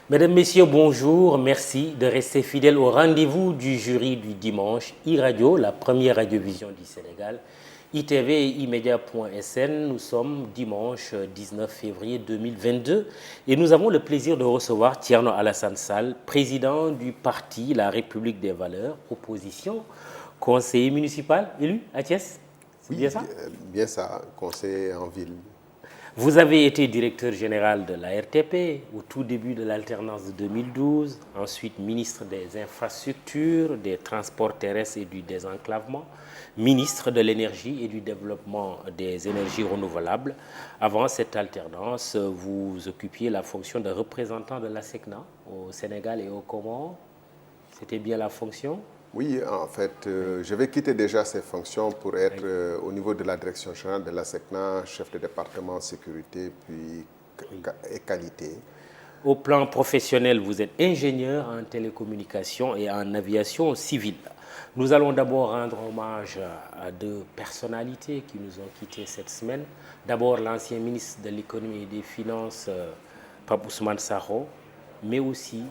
Mesdames, Messieurs, bonjour. Merci de rester fidèles au rendez-vous du jury du dimanche. iRadio, la première radiovision du Sénégal. ITV et imedia.sn, nous sommes dimanche 19 février 2022 et nous avons le plaisir de recevoir Thierno Alassane Sall, président du parti La République des Valeurs, opposition, conseiller municipal élu à Thiès. C'est bien Oui, ça? bien ça, conseiller en ville. Vous avez été directeur général de la RTP au tout début de l'alternance de 2012, ensuite ministre des Infrastructures, des Transports terrestres et du désenclavement, ministre de l'Énergie et du Développement des énergies renouvelables. Avant cette alternance, vous occupiez la fonction de représentant de la SECNA au Sénégal et aux Comores. C'était bien la fonction? Oui, en fait, je vais quitter déjà ces fonctions pour être au niveau de la direction générale de la SECNA, chef de département sécurité puis et qualité. Au plan professionnel, vous êtes ingénieur en télécommunications et en aviation civile. Nous allons d'abord rendre hommage à deux personnalités qui nous ont quittés cette semaine. D'abord, l'ancien ministre de l'économie et des finances, Pape Ousmane Sakho, mais aussi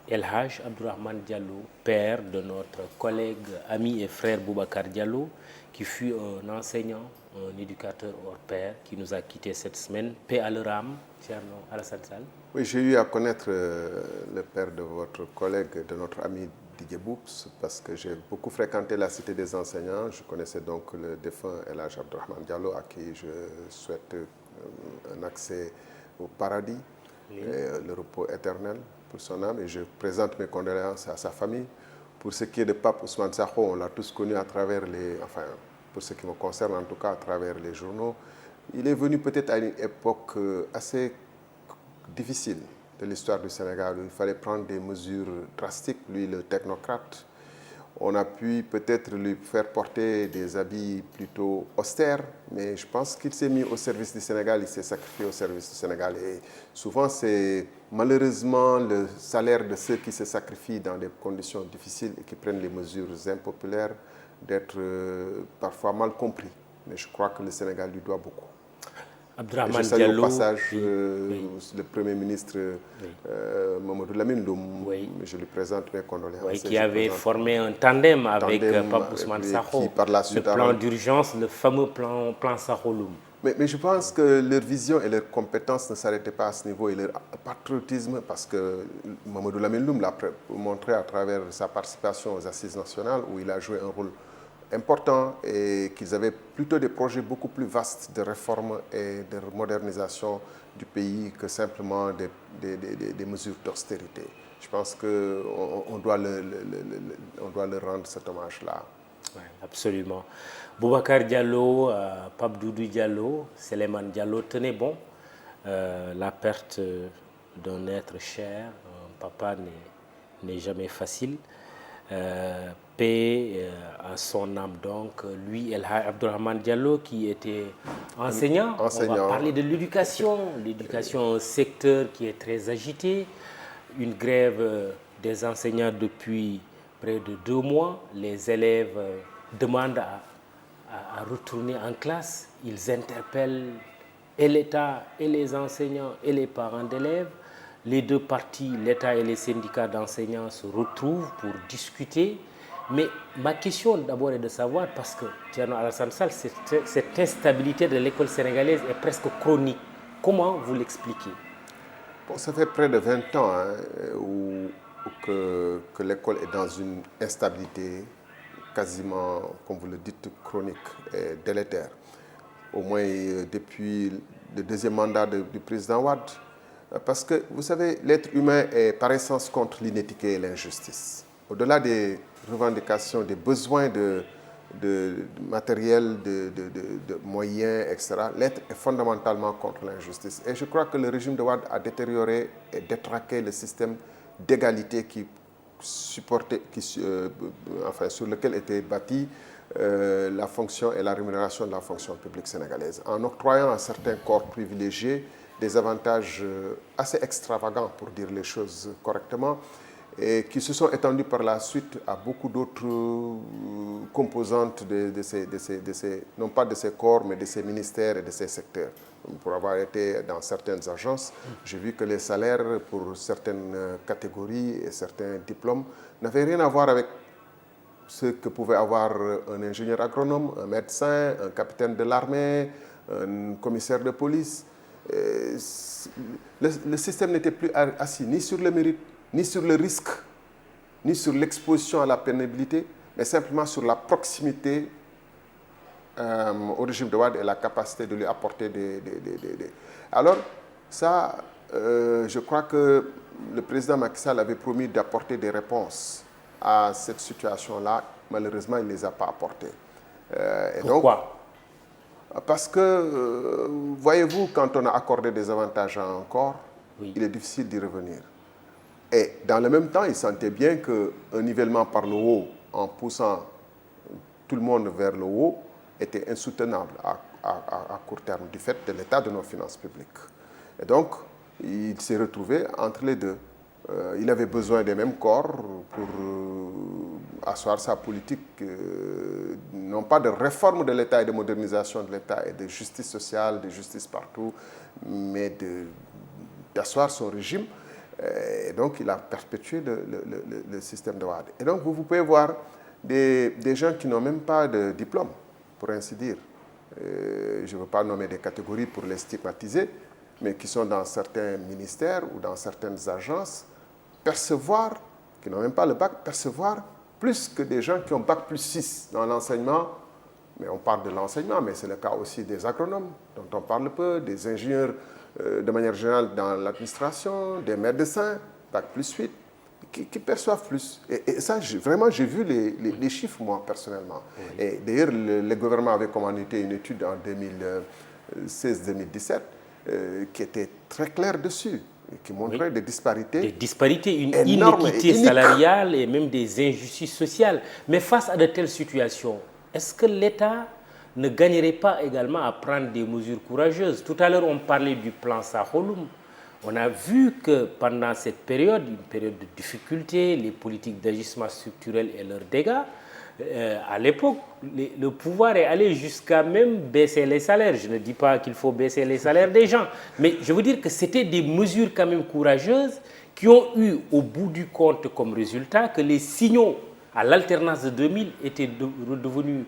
El Haj Abdourahmane Diallo, père de notre collègue, ami et frère Boubacar Diallo, qui fut un enseignant, un éducateur hors pair, qui nous a quittés cette semaine. Paix à leur âme, Thierno Alassane Sall. Oui, j'ai eu à connaître le père de votre collègue, de notre ami Didier Boups, parce que j'ai beaucoup fréquenté la cité des enseignants. Je connaissais donc le défunt El Haj Abdourahmane Diallo, à qui je souhaite un accès au paradis et le repos éternel pour son âme. Et je présente mes condoléances à sa famille. Pour ce qui est de Pape Ousmane Sakho, on l'a tous connu à travers les... Enfin, pour ce qui me concerne en tout cas, à travers les journaux. Il est venu peut-être à une époque assez difficile de l'histoire du Sénégal où il fallait prendre des mesures drastiques. Lui, le technocrate, on a pu peut-être lui faire porter des habits plutôt austères, mais je pense qu'il s'est mis au service du Sénégal, il s'est sacrifié au service du Sénégal. Et souvent, c'est malheureusement le salaire de ceux qui se sacrifient dans des conditions difficiles et qui prennent les mesures impopulaires d'être parfois mal compris. Mais je crois que le Sénégal lui doit beaucoup. Et je salue au passage le Premier ministre Mamadou Lamine Loum. Je lui présente mes condoléances. Qui avait formé un tandem avec Pape Ousmane Sakho, le plan d'urgence, le fameux plan Sakho-Loum. Mais je pense que leur vision et leurs compétences ne s'arrêtaient pas à ce niveau et leur patriotisme, parce que Mamadou Lamine Loum l'a montré à travers sa participation aux Assises nationales où il a joué un rôle important et qu'ils avaient plutôt des projets beaucoup plus vastes de réforme et de modernisation du pays que simplement des mesures d'austérité. Je pense qu'on doit leur rendre cet hommage-là. Oui, absolument. Boubacar Diallo, Pape Doudou Diallo, Souleymane Diallo, tenez bon. La perte d'un être cher, un papa n'est jamais facile. Paix à son âme donc. Lui, El Haj Abdourahmane Diallo, qui était enseignant. On va parler de l'éducation. L'éducation, un secteur qui est très agité. Une grève des enseignants depuis près de 2 mois. Les élèves demandent à retourner en classe. Ils interpellent et l'État, et les enseignants, et les parents d'élèves. Les deux parties, l'État et les syndicats d'enseignants, se retrouvent pour discuter. Mais ma question d'abord est de savoir, parce que Thierno Alassane Sall, cette instabilité de l'école sénégalaise est presque chronique. Comment vous l'expliquez? Bon, ça fait près de 20 ans que l'école est dans une instabilité quasiment, comme vous le dites, chronique et délétère. Au moins depuis le deuxième mandat du président Wade. Parce que, vous savez, l'être humain est par essence contre l'inéquité et l'injustice. Au-delà des revendications, des besoins de matériel, de moyens, etc., l'être est fondamentalement contre l'injustice. Et je crois que le régime de Wade a détérioré et détraqué le système d'égalité sur lequel était bâtie la fonction et la rémunération de la fonction publique sénégalaise, en octroyant à certains corps privilégiés des avantages assez extravagants, pour dire les choses correctement, et qui se sont étendues par la suite à beaucoup d'autres composantes non pas de ces corps, mais de ces ministères et de ces secteurs. Pour avoir été dans certaines agences, j'ai vu que les salaires pour certaines catégories et certains diplômes n'avaient rien à voir avec ce que pouvait avoir un ingénieur agronome, un médecin, un capitaine de l'armée, un commissaire de police. Le système n'était plus assis ni sur le mérite, ni sur le risque, ni sur l'exposition à la pénibilité, mais simplement sur la proximité au régime de Wade et la capacité de lui apporter Alors, ça, je crois que le président Macky Sall avait promis d'apporter des réponses à cette situation-là. Malheureusement, il ne les a pas apportées. Pourquoi? Parce que, voyez-vous, quand on a accordé des avantages à un corps, il est difficile d'y revenir. Et dans le même temps, il sentait bien qu'un nivellement par le haut, en poussant tout le monde vers le haut, était insoutenable à court terme du fait de l'état de nos finances publiques. Et donc, il s'est retrouvé entre les deux. Il avait besoin des mêmes corps pour asseoir sa politique, non pas de réforme de l'État et de modernisation de l'État et de justice sociale, de justice partout, mais d'asseoir son régime. Et donc, il a perpétué le système de Wade. Et donc, vous pouvez voir des gens qui n'ont même pas de diplôme, pour ainsi dire. Je ne veux pas nommer des catégories pour les stigmatiser, mais qui sont dans certains ministères ou dans certaines agences, qui n'ont même pas le bac, percevoir plus que des gens qui ont bac plus 6 dans l'enseignement. Mais on parle de l'enseignement, mais c'est le cas aussi des agronomes, dont on parle peu, des ingénieurs de manière générale dans l'administration, des médecins, bac plus 8, qui perçoivent plus. Et ça, vraiment, j'ai vu les chiffres, moi, personnellement. Oui. Et d'ailleurs, le gouvernement avait commandé une étude en 2016-2017 qui était très claire dessus, qui montrait des disparités. Des disparités, une inéquité salariale et même des injustices sociales. Mais face à de telles situations, est-ce que l'État ne gagnerait pas également à prendre des mesures courageuses? Tout à l'heure, on parlait du plan Saheloum. On a vu que pendant cette période, une période de difficulté, les politiques d'ajustement structurel et leurs dégâts, à l'époque, le pouvoir est allé jusqu'à même baisser les salaires. Je ne dis pas qu'il faut baisser les salaires des gens, mais je veux dire que c'était des mesures quand même courageuses qui ont eu au bout du compte comme résultat que les signaux à l'alternance de 2000 étaient redevenus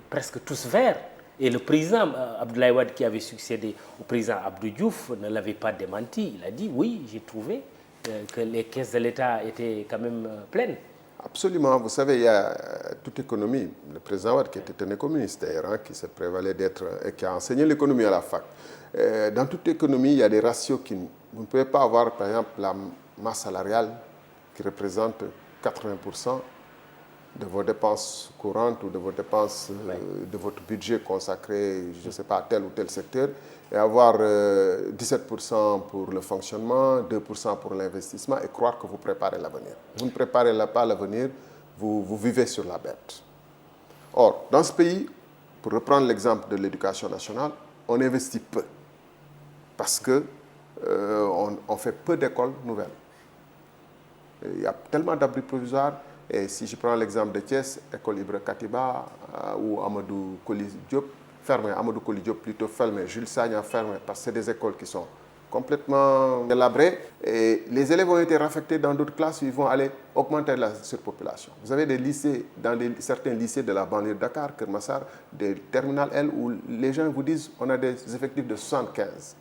presque tous verts. Et le président Abdoulaye Wade, qui avait succédé au président Abdou Diouf, ne l'avait pas démenti. Il a dit oui, j'ai trouvé que les caisses de l'État étaient quand même pleines. Absolument. Vous savez, il y a toute économie. Le président Wade, qui était un économiste d'ailleurs, qui se prévalait d'être et qui a enseigné l'économie à la fac. Dans toute économie, il y a des ratios vous ne pouvez pas avoir, par exemple, la masse salariale qui représente 80% de vos dépenses courantes ou de vos dépenses, de votre budget consacré, je ne sais pas, à tel ou tel secteur, et avoir 17% pour le fonctionnement, 2% pour l'investissement et croire que vous préparez l'avenir. Vous ne préparez pas l'avenir, vous vivez sur la bête. Or, dans ce pays, pour reprendre l'exemple de l'éducation nationale, on investit peu parce qu'on fait peu d'écoles nouvelles. Il y a tellement d'abris provisoires. Et si je prends l'exemple de Thiès, école Ibra Katiba ou Amadou Koli Diop, fermé, Amadou Koli Diop plutôt fermé, Jules Sagna fermé, parce que c'est des écoles qui sont complètement délabrées. Et les élèves ont été raffectés dans d'autres classes où ils vont aller augmenter la surpopulation. Vous avez des lycées, dans certains lycées de la banlieue de Dakar, Kermassar, des terminales L, où les gens vous disent on a des effectifs de 75.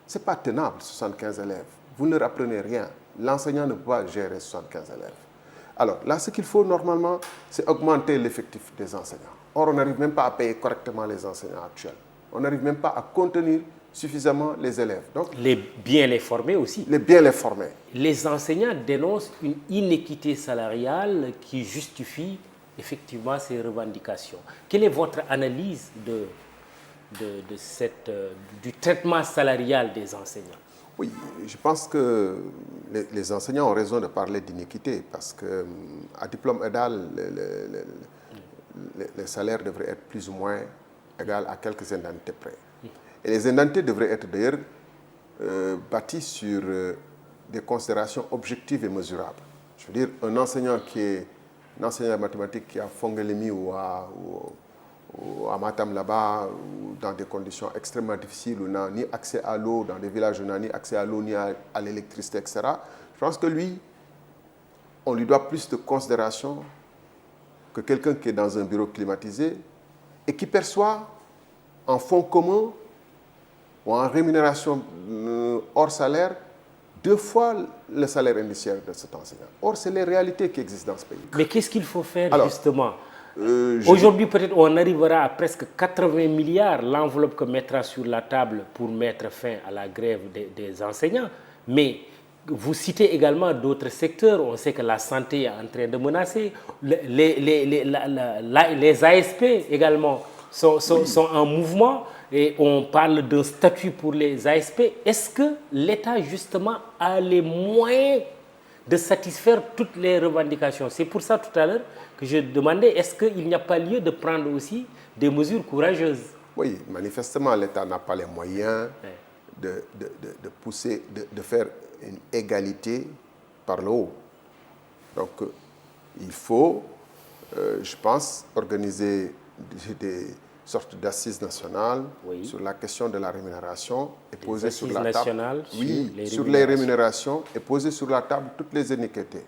Ce n'est pas tenable, 75 élèves. Vous ne leur apprenez rien. L'enseignant ne peut pas gérer 75 élèves. Alors là, ce qu'il faut normalement, c'est augmenter l'effectif des enseignants. Or, on n'arrive même pas à payer correctement les enseignants actuels. On n'arrive même pas à contenir suffisamment les élèves. Donc, bien les former aussi. Bien les former. Les enseignants dénoncent une inéquité salariale qui justifie effectivement ces revendications. Quelle est votre analyse du traitement salarial des enseignants? Oui, je pense que les enseignants ont raison de parler d'iniquité parce qu'à diplôme égal, les salaires devraient être plus ou moins égaux à quelques indemnités près. Et les indemnités devraient être d'ailleurs bâties sur des considérations objectives et mesurables. Je veux dire, un enseignant de mathématiques qui a Fongelemi ou à Matam là-bas, ou dans des conditions extrêmement difficiles, où on n'a ni accès à l'eau, dans des villages où on n'a ni accès à l'eau, ni à l'électricité, etc. Je pense que lui, on lui doit plus de considération que quelqu'un qui est dans un bureau climatisé et qui perçoit en fonds commun ou en rémunération hors salaire 2 fois le salaire indiciaire de cet enseignant. Or, c'est les réalités qui existent dans ce pays. Mais qu'est-ce qu'il faut faire justement Aujourd'hui, peut-être on arrivera à presque 80 milliards, l'enveloppe que mettra sur la table pour mettre fin à la grève des enseignants. Mais vous citez également d'autres secteurs. On sait que la santé est en train de menacer. Les ASP également sont en mouvement. Et on parle d'un statut pour les ASP. Est-ce que l'État, justement, a les moyens de satisfaire toutes les revendications? C'est pour ça, tout à l'heure, que je demandais, est-ce qu'il n'y a pas lieu de prendre aussi des mesures courageuses? Oui, manifestement, l'État n'a pas les moyens de pousser, de faire une égalité par le haut. Donc, il faut, je pense, organiser des sorte d'assises nationales sur la question de la rémunération et poser sur la table sur les rémunérations et poser sur la table toutes les iniquités.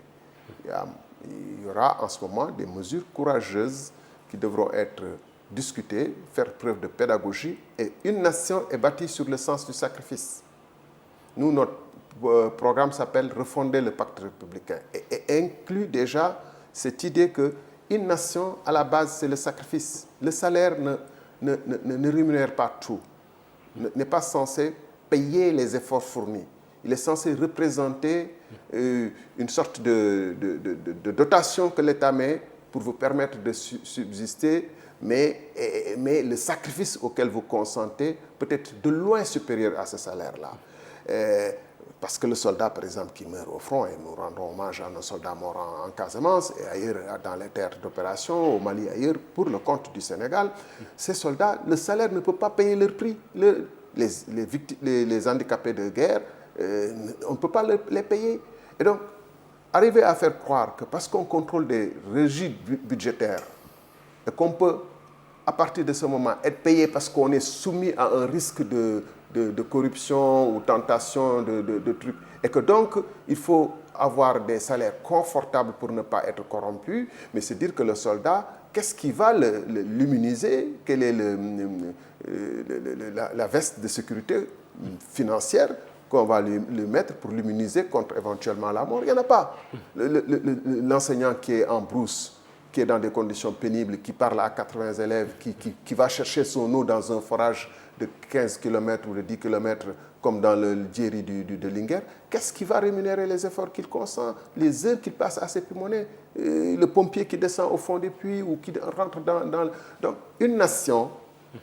Il y aura en ce moment des mesures courageuses qui devront être discutées, faire preuve de pédagogie, et une nation est bâtie sur le sens du sacrifice. Nous, notre programme s'appelle Refonder le pacte républicain et inclut déjà cette idée que une nation, à la base, c'est le sacrifice. Le salaire ne rémunère pas tout, n'est pas censé payer les efforts fournis. Il est censé représenter une sorte de dotation que l'État met pour vous permettre de subsister, mais le sacrifice auquel vous consentez peut être de loin supérieur à ce salaire-là. Parce que le soldat, par exemple, qui meurt au front, et nous rendons hommage à nos soldats morts en Casamance et ailleurs dans les terres d'opération, au Mali, ailleurs, pour le compte du Sénégal, ces soldats, le salaire ne peut pas payer leur prix. Les handicapés de guerre, on ne peut pas les payer. Et donc, arriver à faire croire que parce qu'on contrôle des régies budgétaires et qu'on peut, à partir de ce moment, être payé parce qu'on est soumis à un risque de corruption ou tentation de trucs, et que donc il faut avoir des salaires confortables pour ne pas être corrompu, mais c'est dire que le soldat, qu'est-ce qui va l'immuniser? Quelle est la veste de sécurité financière qu'on va lui mettre pour l'immuniser contre éventuellement la mort? Il n'y en a pas. L'enseignant qui est en brousse, qui est dans des conditions pénibles, qui parle à 80 élèves, qui va chercher son eau dans un forage de 15 km ou de 10 km, comme dans le Djeri de Linguère, qu'est-ce qui va rémunérer les efforts qu'il consent, les heures qu'il passe à ses pulmonaires, le pompier qui descend au fond des puits ou qui rentre dans... Donc, une nation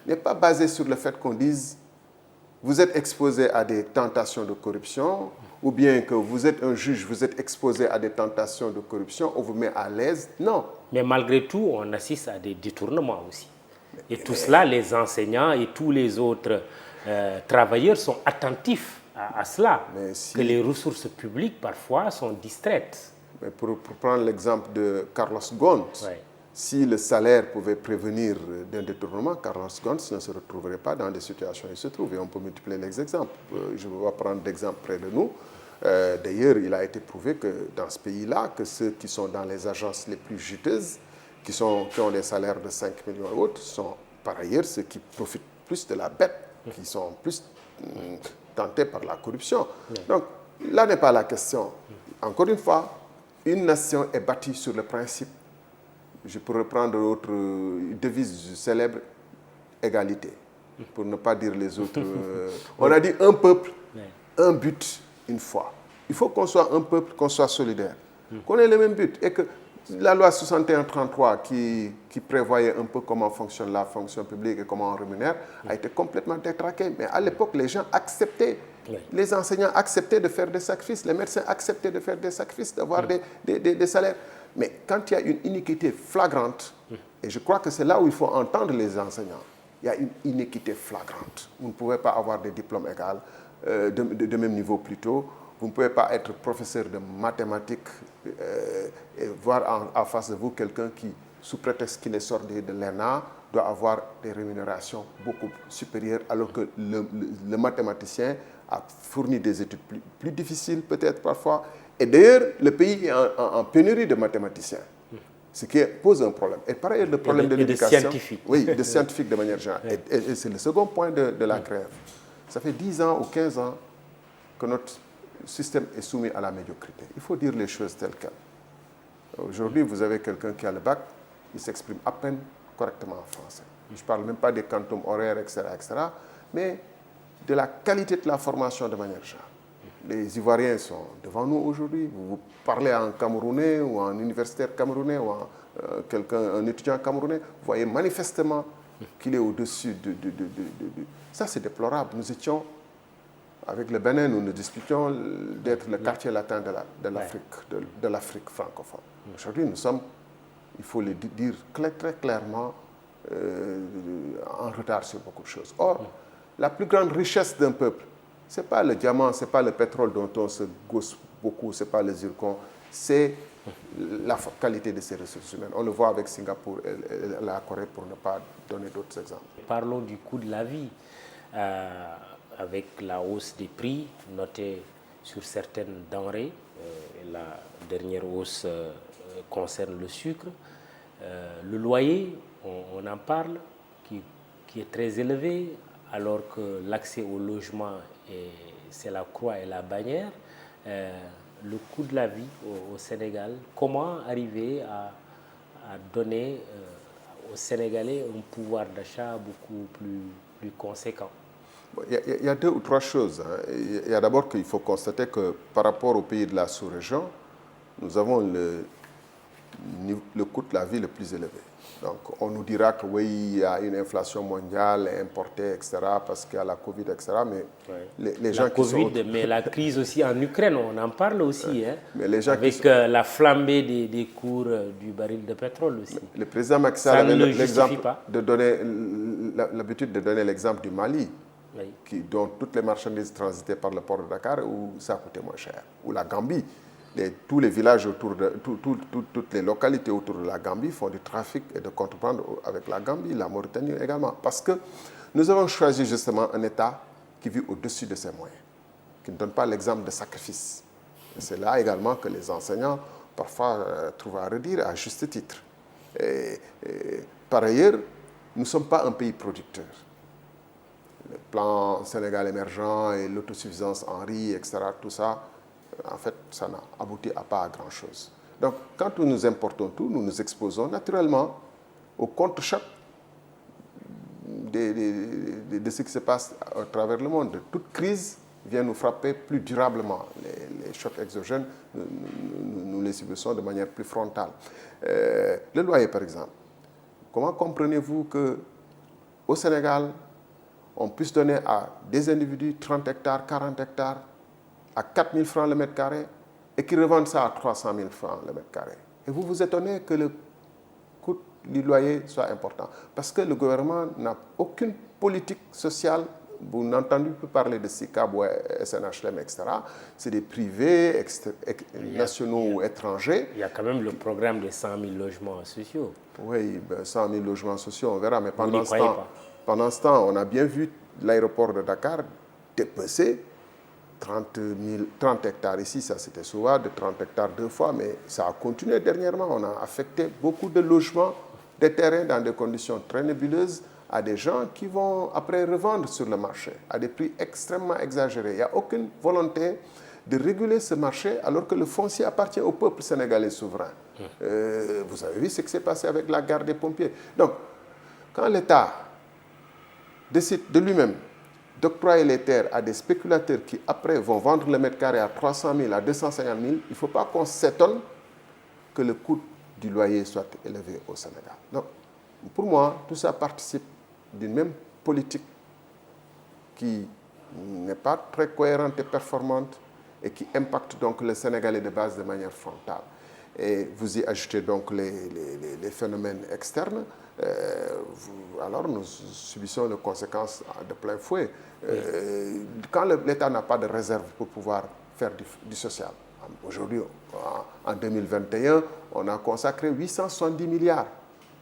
n'est pas basée sur le fait qu'on dise vous êtes exposé à des tentations de corruption, ou bien que vous êtes un juge, vous êtes exposé à des tentations de corruption, on vous met à l'aise. Non. Mais malgré tout, on assiste à des détournements aussi. Et tout cela, les enseignants et tous les autres travailleurs sont attentifs à cela, que les ressources publiques, parfois, sont distraites. Mais pour prendre l'exemple de Carlos Ghosn, si le salaire pouvait prévenir d'un détournement, Carlos Ghosn ne se retrouverait pas dans des situations où il se trouve. Et on peut multiplier les exemples. Je vais prendre l'exemple près de nous. D'ailleurs, il a été prouvé que dans ce pays-là, que ceux qui sont dans les agences les plus juteuses, qui ont des salaires de 5 millions et autres, sont par ailleurs ceux qui profitent plus de la bête, qui sont plus tentés par la corruption. Donc, là n'est pas la question. Encore une fois, une nation est bâtie sur le principe, je pourrais prendre l'autre devise célèbre, égalité, pour ne pas dire les autres. On a dit un peuple, un but, une foi. Il faut qu'on soit un peuple, qu'on soit solidaire, qu'on ait le même but. Et que la loi 61-33 qui prévoyait un peu comment fonctionne la fonction publique et comment on rémunère a été complètement détraquée. Mais à l'époque, les gens acceptaient, les enseignants acceptaient de faire des sacrifices, les médecins acceptaient de faire des sacrifices, d'avoir des salaires. Mais quand il y a une iniquité flagrante, et je crois que c'est là où il faut entendre les enseignants, il y a une iniquité flagrante. Vous ne pouvez pas avoir des diplômes égaux, de même niveau plutôt. Vous ne pouvez pas être professeur de mathématiques et voir en face de vous quelqu'un qui, sous prétexte qu'il est sorti de l'ENA, doit avoir des rémunérations beaucoup supérieures, alors que le mathématicien a fourni des études plus difficiles peut-être parfois. Et d'ailleurs, le pays est en pénurie de mathématiciens, ce qui pose un problème. Et par ailleurs, le problème de l'éducation... de scientifiques. Oui, de scientifiques de manière générale. Et c'est le second point de la grève. Ça fait 10 ans ou 15 ans que notre système est soumis à la médiocrité. Il faut dire les choses telles quelles. Aujourd'hui, vous avez quelqu'un qui a le bac, il s'exprime à peine correctement en français. Je ne parle même pas des quantums horaires, etc., mais de la qualité de la formation de manière générale. Les Ivoiriens sont devant nous aujourd'hui. Vous parlez à un Camerounais ou à un universitaire camerounais ou à un étudiant camerounais, vous voyez manifestement qu'il est au-dessus de... Ça, c'est déplorable. Nous étions, avec le Bénin, nous discutions d'être le quartier latin de l'Afrique francophone. Aujourd'hui, nous sommes, il faut le dire très clairement, en retard sur beaucoup de choses. Or, la plus grande richesse d'un peuple, ce n'est pas le diamant, ce n'est pas le pétrole dont on se gausse beaucoup, ce n'est pas le zircon, c'est la qualité de ses ressources humaines. On le voit avec Singapour et la Corée, pour ne pas donner d'autres exemples. Parlons du coût de la vie. Avec la hausse des prix notée sur certaines denrées, la dernière hausse concerne le sucre. Le loyer, on en parle, qui est très élevé, alors que l'accès au logement, c'est la croix et la bannière. Le coût de la vie au Sénégal, comment arriver à donner aux Sénégalais un pouvoir d'achat beaucoup plus conséquent? Il y a 2 ou 3 choses. Il y a d'abord qu'il faut constater que par rapport aux pays de la sous-région, nous avons le coût de la vie le plus élevé. Donc on nous dira que oui, il y a une inflation mondiale importée, etc., parce qu'il y a la Covid, etc., mais les gens qui sont... Mais la crise aussi en Ukraine, on en parle aussi, hein, mais les gens avec la flambée des cours du baril de pétrole aussi. Le président Macky Sall avait l'habitude de donner l'exemple du Mali, dont toutes les marchandises transitaient par le port de Dakar, où ça coûtait moins cher. Ou la Gambie. Tous les villages autour toutes les localités autour de la Gambie font du trafic et de contrebande avec la Gambie, la Mauritanie également. Parce que nous avons choisi justement un État qui vit au-dessus de ses moyens, qui ne donne pas l'exemple de sacrifice. Et c'est là également que les enseignants parfois trouvent à redire à juste titre. Par ailleurs, nous ne sommes pas un pays producteur. Le plan Sénégal émergent et l'autosuffisance en riz, etc., tout ça, en fait, ça n'a abouti à pas à grand-chose. Donc, quand nous importons tout, nous nous exposons naturellement au contre-choc de ce qui se passe à travers le monde. Toute crise vient nous frapper plus durablement. Les chocs exogènes, nous les subissons de manière plus frontale. Le loyer, par exemple. Comment comprenez-vous qu'au Sénégal, on puisse donner à des individus 30 hectares, 40 hectares, à 4 000 francs le mètre carré, et qui revendent ça à 300 000 francs le mètre carré. Et vous vous étonnez que le coût du loyer soit important. Parce que le gouvernement n'a aucune politique sociale. Vous n'entendez plus parler de SICAB ou SNHLM, etc. C'est des privés, nationaux ou étrangers. Il y a quand même le programme des 100 000 logements sociaux. Oui, 100 000 logements sociaux, on verra. Mais pendant ce temps, on a bien vu l'aéroport de Dakar dépecer 30 hectares ici, ça c'était souvent de 30 hectares 2 fois, mais ça a continué dernièrement. On a affecté beaucoup de logements, des terrains dans des conditions très nébuleuses à des gens qui vont après revendre sur le marché à des prix extrêmement exagérés. Il n'y a aucune volonté de réguler ce marché alors que le foncier appartient au peuple sénégalais souverain. Vous avez vu ce qui s'est passé avec la garde des pompiers. Donc, quand l'État décide de lui-même d'octroyer les terres à des spéculateurs qui, après, vont vendre le mètre carré à 300 000, à 250 000, il ne faut pas qu'on s'étonne que le coût du loyer soit élevé au Sénégal. Donc, pour moi, tout ça participe d'une même politique qui n'est pas très cohérente et performante et qui impacte donc le Sénégalais de base de manière frontale. Et vous y ajoutez donc les phénomènes externes, alors nous subissons les conséquences de plein fouet. Quand l'État n'a pas de réserve pour pouvoir faire du social, Aujourd'hui, en 2021, on a consacré 870 milliards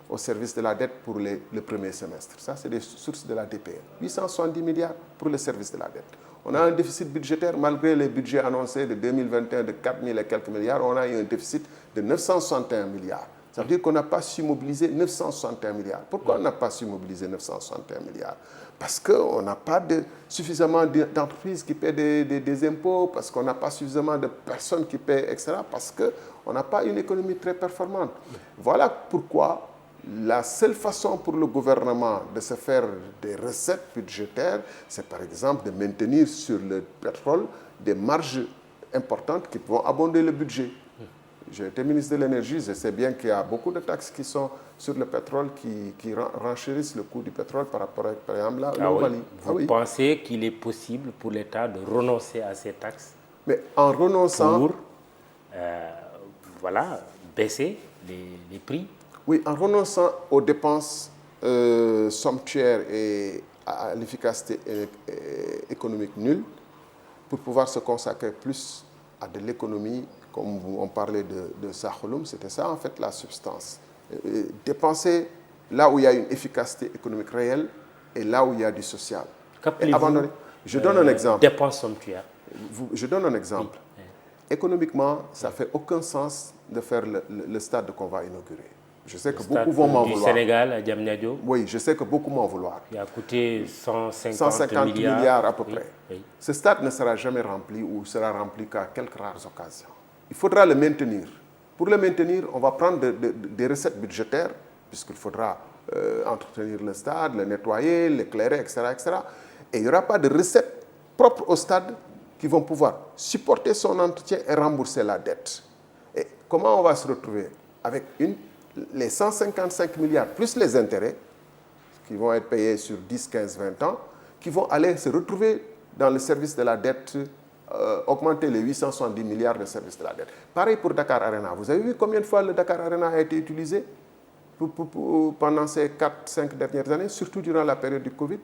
au service de la dette pour le premier semestre. Ça, c'est des sources de la DPE. 870 milliards pour le service de la dette. On a un déficit budgétaire, malgré les budgets annoncés de 2021 de 4 000 et quelques milliards, on a eu un déficit de 961 milliards. Ça veut dire qu'on n'a pas su mobiliser 961 milliards. Pourquoi on n'a pas su mobiliser 961 milliards? Parce qu'on n'a pas suffisamment d'entreprises qui paient des impôts, parce qu'on n'a pas suffisamment de personnes qui paient, etc., parce qu'on n'a pas une économie très performante. Voilà pourquoi la seule façon pour le gouvernement de se faire des recettes budgétaires, c'est par exemple de maintenir sur le pétrole des marges importantes qui vont abonder le budget. J'ai été ministre de l'énergie, je sais bien qu'il y a beaucoup de taxes qui sont sur le pétrole qui renchérissent le coût du pétrole par rapport à, par exemple, au Mali. Vous pensez qu'il est possible pour l'État de renoncer à ces taxes? Mais en renonçant... Pour, baisser les prix? Oui, en renonçant aux dépenses somptuaires et à l'efficacité économique nulle, pour pouvoir se consacrer plus à de l'économie, comme on parlait de Sakholoum, c'était ça en fait la substance. Dépenser là où il y a une efficacité économique réelle et là où il y a du social. Et abandonner. Je donne un exemple. Dépenses somptuaires. Je donne un exemple. Oui. Économiquement, ça ne fait aucun sens de faire le stade qu'on va inaugurer. Je sais que beaucoup vont m'en vouloir. Du Sénégal à Diamniadio. Oui, je sais que beaucoup m'en vouloir. Il a coûté 150 milliards à peu près. Oui. Ce stade ne sera jamais rempli ou sera rempli qu'à quelques rares occasions. Il faudra le maintenir. Pour le maintenir, on va prendre des recettes budgétaires, puisqu'il faudra entretenir le stade, le nettoyer, l'éclairer, etc., etc. Et il n'y aura pas de recettes propres au stade qui vont pouvoir supporter son entretien et rembourser la dette. Et comment on va se retrouver avec les 155 milliards plus les intérêts qui vont être payés sur 10, 15, 20 ans, qui vont aller se retrouver dans le service de la dette, augmenter les 870 milliards de service de la dette. Pareil pour Dakar Arena. Vous avez vu combien de fois le Dakar Arena a été utilisé pendant ces 4-5 dernières années, surtout durant la période du Covid?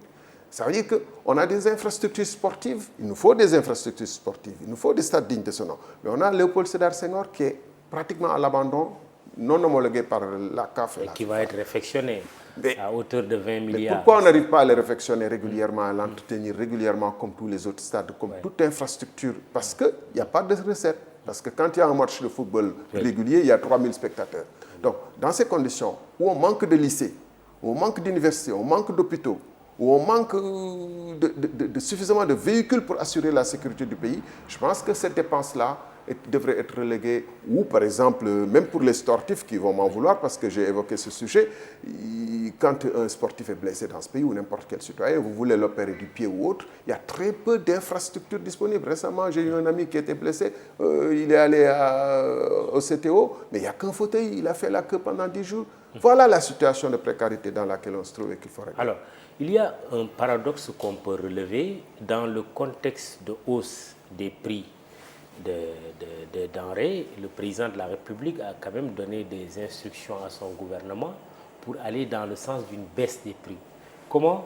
Ça veut dire qu'on a des infrastructures sportives, il nous faut des infrastructures sportives, il nous faut des stades dignes de ce nom. Mais on a Léopold Sédar Senghor qui est pratiquement à l'abandon, non homologué par la CAF. Et qui va être réfectionné à hauteur de 20 milliards. Mais pourquoi on n'arrive pas à le réfectionner régulièrement, à l'entretenir régulièrement comme tous les autres stades, comme toute infrastructure? Parce qu'il n'y a pas de recette. Parce que quand il y a un match de football régulier, il y a 3000 spectateurs. Donc, dans ces conditions, où on manque de lycées, où on manque d'universités, on manque d'hôpitaux, où on manque de suffisamment de véhicules pour assurer la sécurité du pays, je pense que cette dépense-là devrait être reléguée, ou par exemple, même pour les sportifs qui vont m'en vouloir, parce que j'ai évoqué ce sujet, quand un sportif est blessé dans ce pays, ou n'importe quel citoyen, vous voulez l'opérer du pied ou autre, il y a très peu d'infrastructures disponibles. Récemment, j'ai eu un ami qui était blessé, il est allé au CTO, mais il n'y a qu'un fauteuil, il a fait la queue pendant 10 jours. Voilà la situation de précarité dans laquelle on se trouve et qu'il faut régler. Alors, il y a un paradoxe qu'on peut relever dans le contexte de hausse des prix des denrées. Le président de la République a quand même donné des instructions à son gouvernement pour aller dans le sens d'une baisse des prix. Comment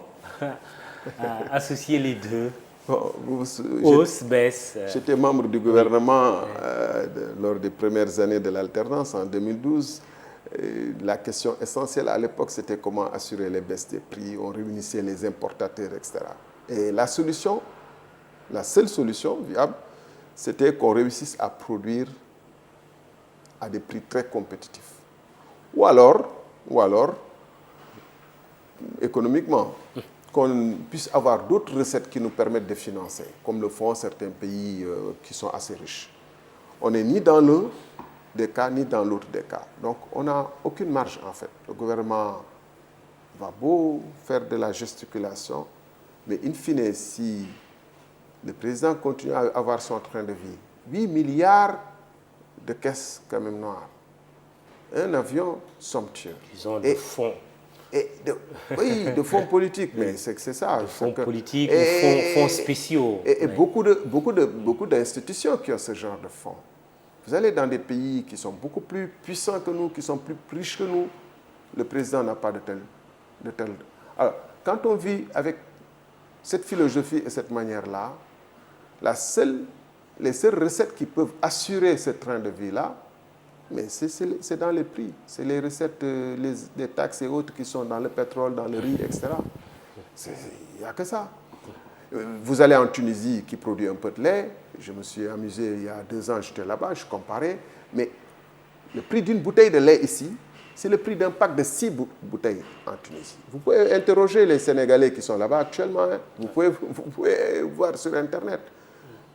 associer les deux? Hausse, baisse. J'étais membre du gouvernement lors des premières années de l'alternance en 2012. La question essentielle à l'époque, c'était comment assurer les baisses des prix. On réunissait les importateurs, etc. Et la solution, la seule solution viable, c'était qu'on réussisse à produire à des prix très compétitifs. Ou alors économiquement, qu'on puisse avoir d'autres recettes qui nous permettent de financer, comme le font certains pays qui sont assez riches. On n'est ni dans l'un des cas, ni dans l'autre des cas. Donc, on n'a aucune marge, en fait. Le gouvernement va beau faire de la gesticulation, mais in fine, si le président continue à avoir son train de vie, 8 milliards de caisses quand même noires, un avion somptueux. Ils ont des fonds. Oui, de fonds politiques, mais c'est ça. Fonds politiques ou fonds spéciaux. Et beaucoup d'institutions qui ont ce genre de fonds. Vous allez dans des pays qui sont beaucoup plus puissants que nous, qui sont plus riches que nous, le président n'a pas de tel. Alors, quand on vit avec cette philosophie et cette manière-là, la seule les seules recettes qui peuvent assurer ce train de vie-là, mais c'est dans les prix. C'est les recettes, les taxes et autres qui sont dans le pétrole, dans le riz, etc. Il n'y a que ça. Vous allez en Tunisie qui produit un peu de lait. Je me suis amusé il y a 2 ans, j'étais là-bas, je comparais. Mais le prix d'une bouteille de lait ici, c'est le prix d'un pack de 6 bouteilles en Tunisie. Vous pouvez interroger les Sénégalais qui sont là-bas actuellement. Hein. Vous pouvez voir sur Internet.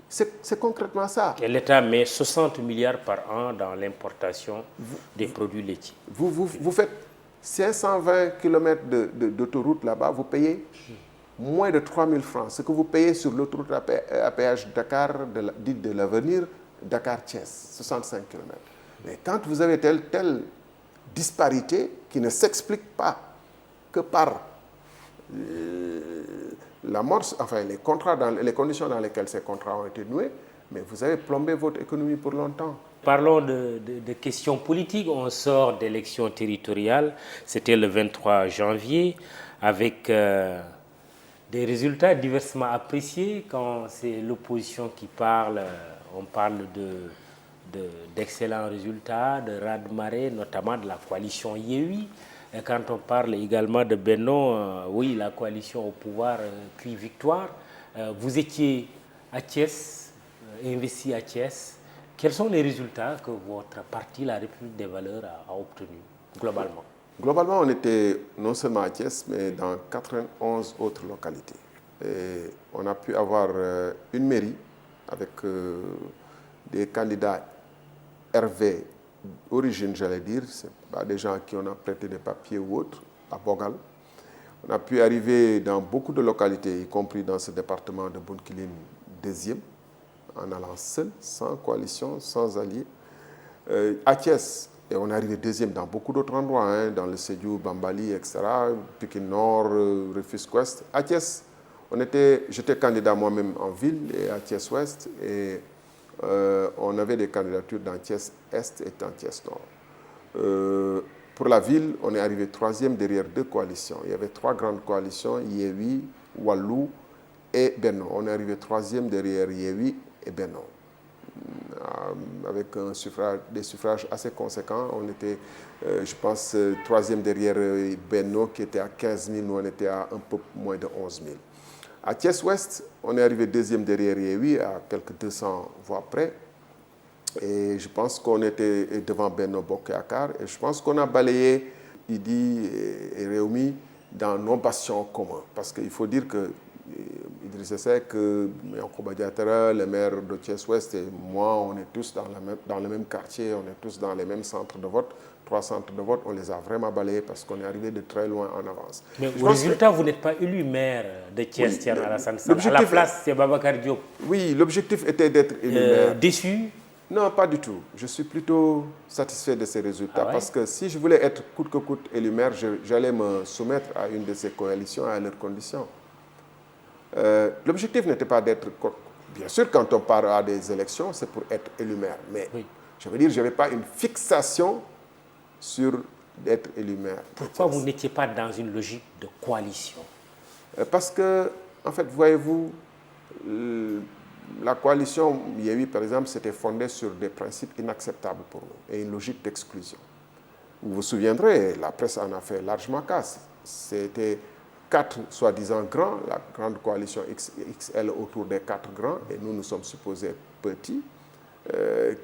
C'est concrètement ça. Et l'État met 60 milliards par an dans l'importation des produits laitiers. Vous faites 520 km d'autoroute là-bas, vous payez moins de 3 000 francs. Ce que vous payez sur l'autoroute à péage Dakar, dite de l'avenir, Dakar-Thiès, 65 km. Mais quand vous avez telle disparité qui ne s'explique pas que par l'amorce, enfin les contrats, les conditions dans lesquelles ces contrats ont été noués, mais vous avez plombé votre économie pour longtemps. Parlons de questions politiques. On sort d'élections territoriales. C'était le 23 janvier avec des résultats diversement appréciés. Quand c'est l'opposition qui parle, on parle d'excellents résultats, de raz-de-marée, notamment de la coalition Yewwi. Et quand on parle également de Benno, oui, la coalition au pouvoir crie victoire. Vous étiez à Thiès, investi à Thiès. Quels sont les résultats que votre parti, la République des Valeurs, a obtenus globalement? Globalement, on était non seulement à Thiès, mais dans 91 autres localités. Et on a pu avoir une mairie avec des candidats RV origine, j'allais dire, ce pas des gens qui ont prêté des papiers ou autres, à Bogal. On a pu arriver dans beaucoup de localités, y compris dans ce département de Bounkiling, 2e, en allant seul, sans coalition, sans alliés. À Thiès, et on est arrivé 2e dans beaucoup d'autres endroits, hein, dans le Sédhiou, Bambali, etc., Pikine Nord, Rufisque Ouest. À Thiès, j'étais candidat moi-même en ville et à Thiès Ouest, et on avait des candidatures dans Thiès Est et dans Thiès Nord. Pour la ville, on est arrivé 3e derrière 2 coalitions. Il y avait 3 grandes coalitions, Yewwi, Wallu et Benno. On est arrivé 3e derrière Yewwi et Benno. Avec des suffrages assez conséquents. On était, je pense, 3e derrière Benno qui était à 15 000, nous on était à un peu moins de 11 000. À Thiès Ouest, on est arrivé 2e derrière Yewwi, à quelques 200 voix près. Et je pense qu'on était devant Benno Bokk Yakaar. Et je pense qu'on a balayé Idi et Rewmi dans nos bastions communs. Parce qu'il faut dire que Idrissa Seck, Yankhoba Diattara, le maire de Thiès Ouest et moi, on est tous dans le même quartier, on est tous dans les mêmes centres de vote. 3 centres de vote, on les a vraiment balayés parce qu'on est arrivé de très loin en avance. Mais au résultat, vous n'êtes pas élu maire de Thiès, Thierno Alassane Sall. À la place, c'est Babacar Diop. Oui, l'objectif était d'être élu maire. Déçu? Non, pas du tout. Je suis plutôt satisfait de ces résultats parce que si je voulais être coûte que coûte élu maire, j'allais me soumettre à une de ces coalitions, à leurs conditions. L'objectif n'était pas d'être... Bien sûr, quand on part à des élections, c'est pour être élu maire. Mais je veux dire, je n'avais pas une fixation sur d'être élu maire. Pourquoi vous n'étiez pas dans une logique de coalition? Parce que, en fait, voyez-vous, la coalition Yewwi, par exemple, s'était fondée sur des principes inacceptables pour nous et une logique d'exclusion. Vous vous souviendrez, la presse en a fait largement casse. C'était 4 soi-disant grands, la grande coalition XL autour des 4 grands, et nous sommes supposés petits,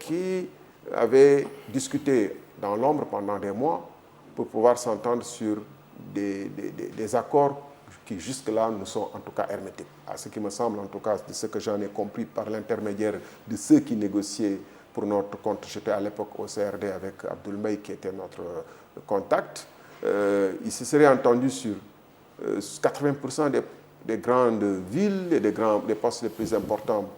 qui avaient discuté dans l'ombre pendant des mois pour pouvoir s'entendre sur des accords qui jusque-là nous sont en tout cas hermétiques. À ce qui me semble, en tout cas, de ce que j'en ai compris par l'intermédiaire de ceux qui négociaient pour notre compte. J'étais à l'époque au CRD avec Abdoul Mbaye qui était notre contact. Il se serait entendu sur 80% des grandes villes et des postes les plus importants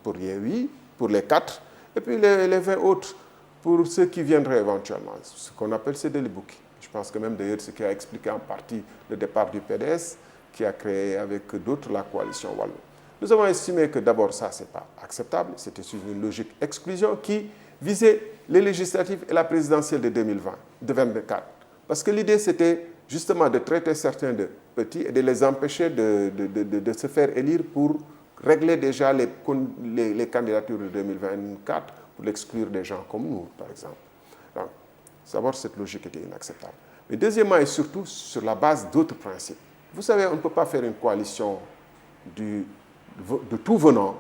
pour Yewwi, pour les 4, et puis les 20 autres pour ceux qui viendraient éventuellement, ce qu'on appelle Sédélibouki. Je pense que même d'ailleurs ce qui a expliqué en partie le départ du PDS, qui a créé avec d'autres la coalition Wallu. Nous avons estimé que d'abord ça, ce n'est pas acceptable, c'était sur une logique d'exclusion qui visait les législatives et la présidentielle de 2024. Parce que l'idée, c'était justement de traiter certains de petits et de les empêcher de se faire élire pour régler déjà les candidatures de 2024 pour l'exclure des gens comme nous, par exemple. Donc, d'abord, cette logique était inacceptable. Mais deuxièmement et surtout, sur la base d'autres principes. Vous savez, on ne peut pas faire une coalition de tout venant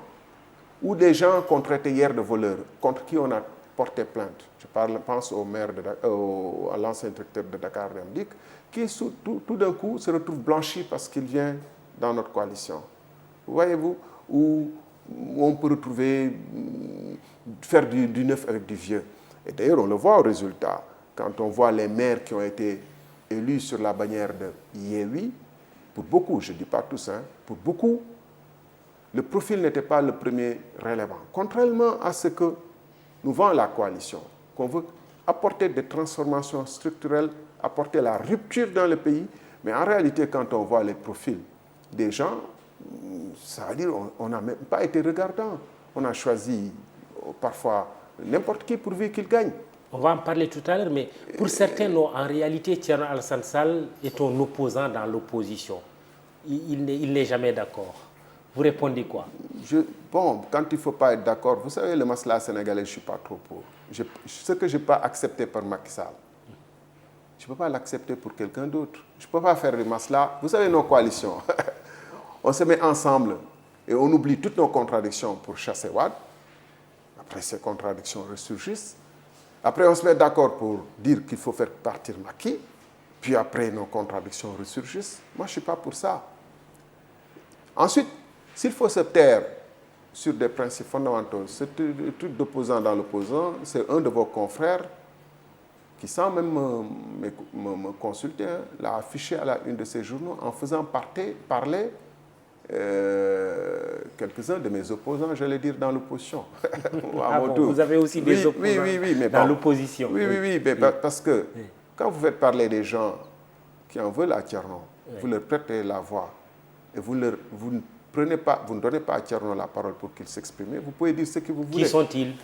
où des gens qu'on traitait hier de voleurs, contre qui on a porté plainte. Je pense à l'ancien directeur de Dakar Demdik, qui tout d'un coup se retrouve blanchi parce qu'il vient dans notre coalition. Voyez-vous, où on peut retrouver, faire du neuf avec du vieux. Et d'ailleurs, on le voit au résultat. Quand on voit les maires qui ont été élus sur la bannière de Yewwi, pour beaucoup, je ne dis pas tous, hein, pour beaucoup, le profil n'était pas le premier relevant. Contrairement à ce que nous vend la coalition, qu'on veut apporter des transformations structurelles, apporter la rupture dans le pays, mais en réalité, quand on voit les profils des gens, ça veut dire qu'on n'a même pas été regardant. On a choisi parfois n'importe qui pourvu qu'il gagne. On va en parler tout à l'heure, mais pour certains, non, en réalité, Thierno Alassane Sall est un opposant dans l'opposition. Il n'est jamais d'accord. Vous répondez quoi? Bon, quand il ne faut pas être d'accord, vous savez, le masla sénégalais, je ne suis pas trop pour. Ce que je n'ai pas accepté par Macky Sall, je ne peux pas l'accepter pour quelqu'un d'autre. Je ne peux pas faire le masla. Vous savez, nos coalitions, on se met ensemble et on oublie toutes nos contradictions pour chasser Wade. Après, ces contradictions ressurgissent. Après, on se met d'accord pour dire qu'il faut faire partir Macky. Puis après, nos contradictions ressurgissent. Moi, je ne suis pas pour ça. Ensuite, s'il faut se taire sur des principes fondamentaux, ce truc d'opposant dans l'opposant, c'est un de vos confrères qui, sans même me consulter, l'a affiché à la une de ses journaux en faisant parler quelques-uns de mes opposants, j'allais dire, dans l'opposition. Vous avez aussi des opposants mais dans l'opposition. Oui, mais parce que quand vous faites parler des gens qui en veulent à Thierno, vous leur prêtez la voix et vous ne donnez pas à Thierno la parole pour qu'il s'exprime, vous pouvez dire ce que vous voulez. Qui sont-ils?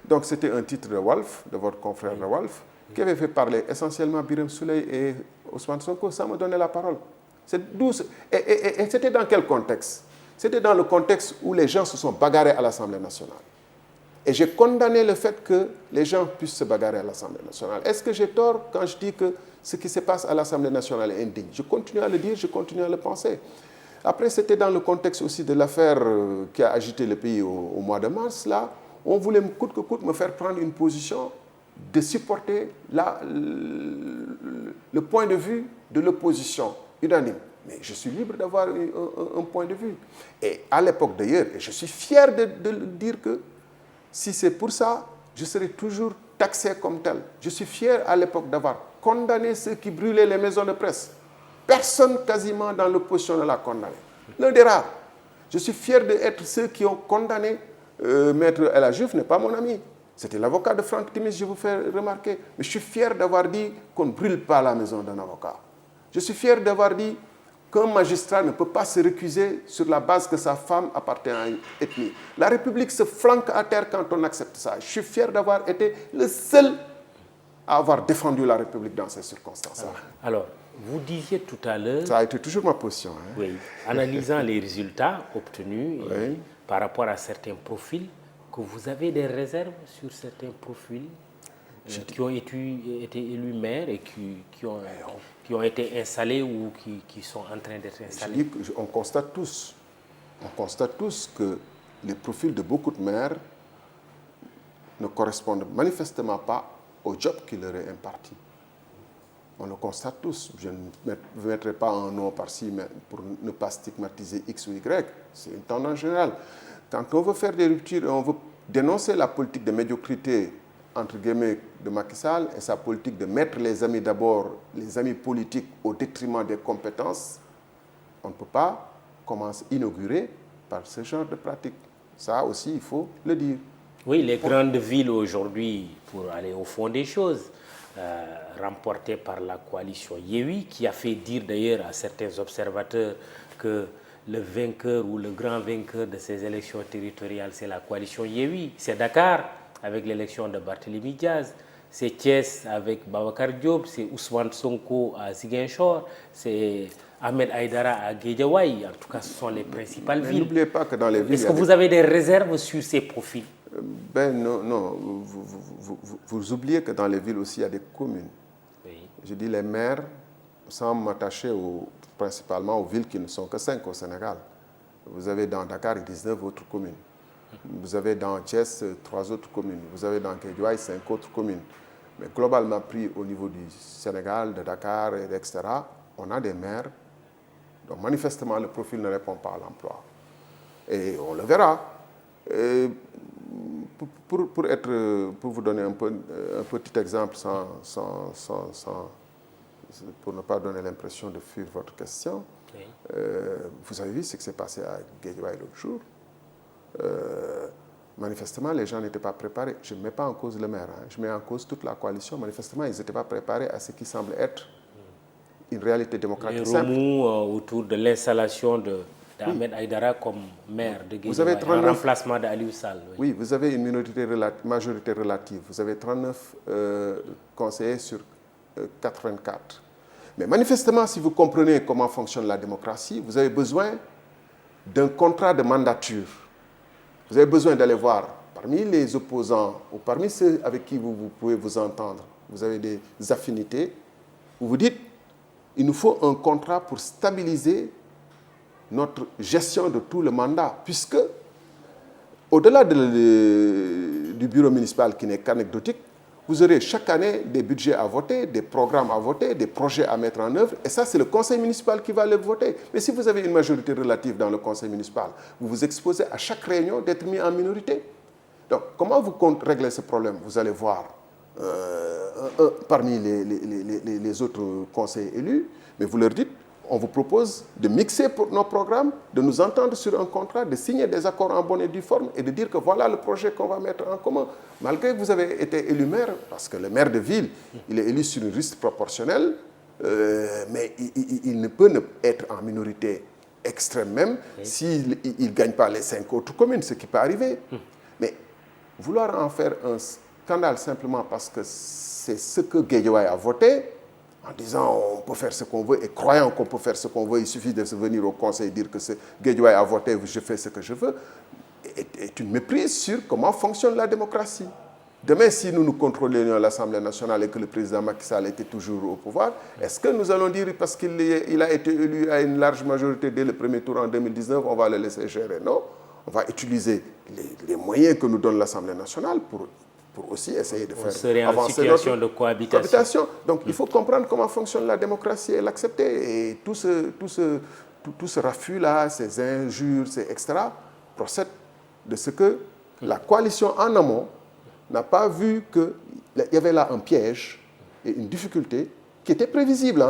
Donc c'était un titre de Walf, de votre confrère de Walf, qui avait fait parler essentiellement Birame Souleye et Ousmane Sonko sans me donner la parole. C'est douce. Et c'était dans quel contexte? C'était dans le contexte où les gens se sont bagarrés à l'Assemblée nationale. Et j'ai condamné le fait que les gens puissent se bagarrer à l'Assemblée nationale. Est-ce que j'ai tort quand je dis que ce qui se passe à l'Assemblée nationale est indigne? Je continue à le dire, je continue à le penser. Après, c'était dans le contexte aussi de l'affaire qui a agité le pays au mois de mars. Là, on voulait coûte que coûte me faire prendre une position de supporter le point de vue de l'opposition unanime. Mais je suis libre d'avoir un point de vue. Et à l'époque d'ailleurs, et je suis fier de dire que si c'est pour ça, je serai toujours taxé comme tel. Je suis fier à l'époque d'avoir condamné ceux qui brûlaient les maisons de presse. Personne quasiment dans l'opposition ne l'a condamné. L'un des rares. Je suis fier d'être ceux qui ont condamné Maître El Hadji n'est pas mon ami. C'était l'avocat de Franck Timis, je vous fais remarquer. Mais je suis fier d'avoir dit qu'on ne brûle pas la maison d'un avocat. Je suis fier d'avoir dit qu'un magistrat ne peut pas se récuser sur la base que sa femme appartient à une ethnie. La République se flanque à terre quand on accepte ça. Je suis fier d'avoir été le seul à avoir défendu la République dans ces circonstances-là. Alors, vous disiez tout à l'heure... Ça a été toujours ma position. Hein. Oui, analysant les résultats obtenus par rapport à certains profils, que vous avez des réserves sur certains profils qui ont été élus maires et qui ont été installés ou qui sont en train d'être installés. On constate tous que les profils de beaucoup de maires ne correspondent manifestement pas au job qui leur est imparti. On le constate tous. Je ne mettrai pas un nom par-ci pour ne pas stigmatiser X ou Y. C'est une tendance générale. Quand on veut faire des ruptures et on veut dénoncer la politique de médiocrité, entre guillemets, de Macky Sall et sa politique de mettre les amis d'abord, les amis politiques au détriment des compétences, on ne peut pas inaugurer par ce genre de pratique. Ça aussi, il faut le dire. Oui, les grandes villes aujourd'hui, pour aller au fond des choses, remportées par la coalition Yewwi, qui a fait dire d'ailleurs à certains observateurs que le vainqueur ou le grand vainqueur de ces élections territoriales, c'est la coalition Yewwi. C'est Dakar, avec l'élection de Barthélémy Diaz. c'est Thiès avec Babacar Diop, c'est Ousmane Sonko à Ziguinchor, c'est Ahmed Aïdara à Guédiawaye. En tout cas, ce sont les principales villes. N'oubliez pas que dans les villes... Est-ce que vous avez des réserves sur ces profils? Non. Vous oubliez que dans les villes aussi, il y a des communes. Oui. Je dis les maires, sans m'attacher principalement aux villes qui ne sont que 5 au Sénégal. Vous avez dans Dakar 19 autres communes. Vous avez dans Thiès 3 autres communes. Vous avez dans Guédiawaye 5 autres communes. Mais globalement pris au niveau du Sénégal, de Dakar, etc., on a des maires dont manifestement le profil ne répond pas à l'emploi. Et on le verra. Pour vous donner un petit exemple pour ne pas donner l'impression de fuir votre question, oui. Vous avez vu ce qui s'est passé à Guédiawaye l'autre jour. Manifestement, les gens n'étaient pas préparés. Je ne mets pas en cause le maire, je mets en cause toute la coalition. Manifestement, ils n'étaient pas préparés à ce qui semble être une réalité démocratique simple. Les remous autour de l'installation d'Ahmed Aïdara comme maire de Guédiawaye, en remplacement d'Aliou Sall. Oui, vous avez une majorité relative. Vous avez 39 conseillers sur 84. Mais manifestement, si vous comprenez comment fonctionne la démocratie, vous avez besoin d'un contrat de mandature. Vous avez besoin d'aller voir parmi les opposants ou parmi ceux avec qui vous pouvez vous entendre. Vous avez des affinités. Vous vous dites, il nous faut un contrat pour stabiliser notre gestion de tout le mandat, puisque au-delà du bureau municipal qui n'est qu'anecdotique, vous aurez chaque année des budgets à voter, des programmes à voter, des projets à mettre en œuvre, et ça c'est le conseil municipal qui va le voter. Mais si vous avez une majorité relative dans le conseil municipal, vous vous exposez à chaque réunion d'être mis en minorité. Donc comment vous comptez régler ce problème? Vous allez voir parmi les autres conseillers élus, mais vous leur dites, on vous propose de mixer nos programmes, de nous entendre sur un contrat, de signer des accords en bonne et due forme et de dire que voilà le projet qu'on va mettre en commun. Malgré que vous avez été élu maire, parce que le maire de ville, il est élu sur une liste proportionnelle, mais il ne peut être en minorité extrême même s'il ne gagne pas les 5 autres communes, ce qui peut arriver. Mais vouloir en faire un scandale simplement parce que c'est ce que Guédiawaye a voté, en disant on peut faire ce qu'on veut et croyant qu'on peut faire ce qu'on veut, il suffit de se venir au conseil et dire que Guédiawaye a voté, je fais ce que je veux, est une méprise sur comment fonctionne la démocratie. Demain, si nous nous contrôlions l'Assemblée nationale et que le président Macky Sall était toujours au pouvoir, est-ce que nous allons dire parce qu'il a été élu à une large majorité dès le premier tour en 2019, on va le laisser gérer? Non, on va utiliser les moyens que nous donne l'Assemblée nationale pour aussi essayer de faire avancer notre situation de cohabitation. Donc, il faut comprendre comment fonctionne la démocratie et l'accepter. Et tout ce raffut-là, ces injures, etc., procèdent de ce que la coalition en amont n'a pas vu qu'il y avait là un piège et une difficulté qui était prévisible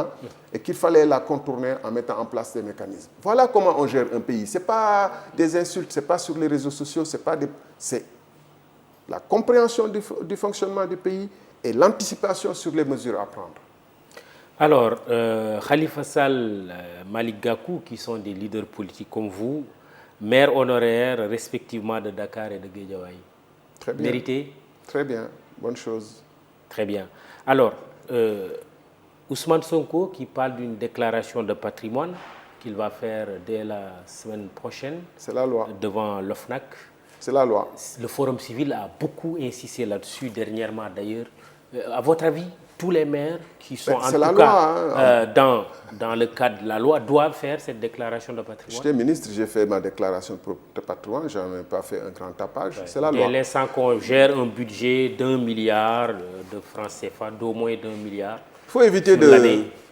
et qu'il fallait la contourner en mettant en place des mécanismes. Voilà comment on gère un pays. Ce n'est pas des insultes, ce n'est pas sur les réseaux sociaux, c'est la compréhension du fonctionnement du pays et l'anticipation sur les mesures à prendre. Alors, Khalifa Sall, Malick Gakou, qui sont des leaders politiques comme vous, maires honoraires respectivement de Dakar et de Guédiawaye. Très bien. Mérité? Très bien, bonne chose. Très bien. Alors, Ousmane Sonko qui parle d'une déclaration de patrimoine qu'il va faire dès la semaine prochaine. C'est la loi. Devant l'OFNAC. C'est la loi. Le Forum civil a beaucoup insisté là-dessus dernièrement d'ailleurs. À votre avis, tous les maires qui sont en tout cas dans le cadre de la loi doivent faire cette déclaration de patrimoine? J'étais ministre, j'ai fait ma déclaration de patrimoine, je n'ai pas fait un grand tapage, c'est la loi. Dès l'instant qu'on gère un budget d'1 milliard de francs CFA, d'au moins d'1 milliard, il faut éviter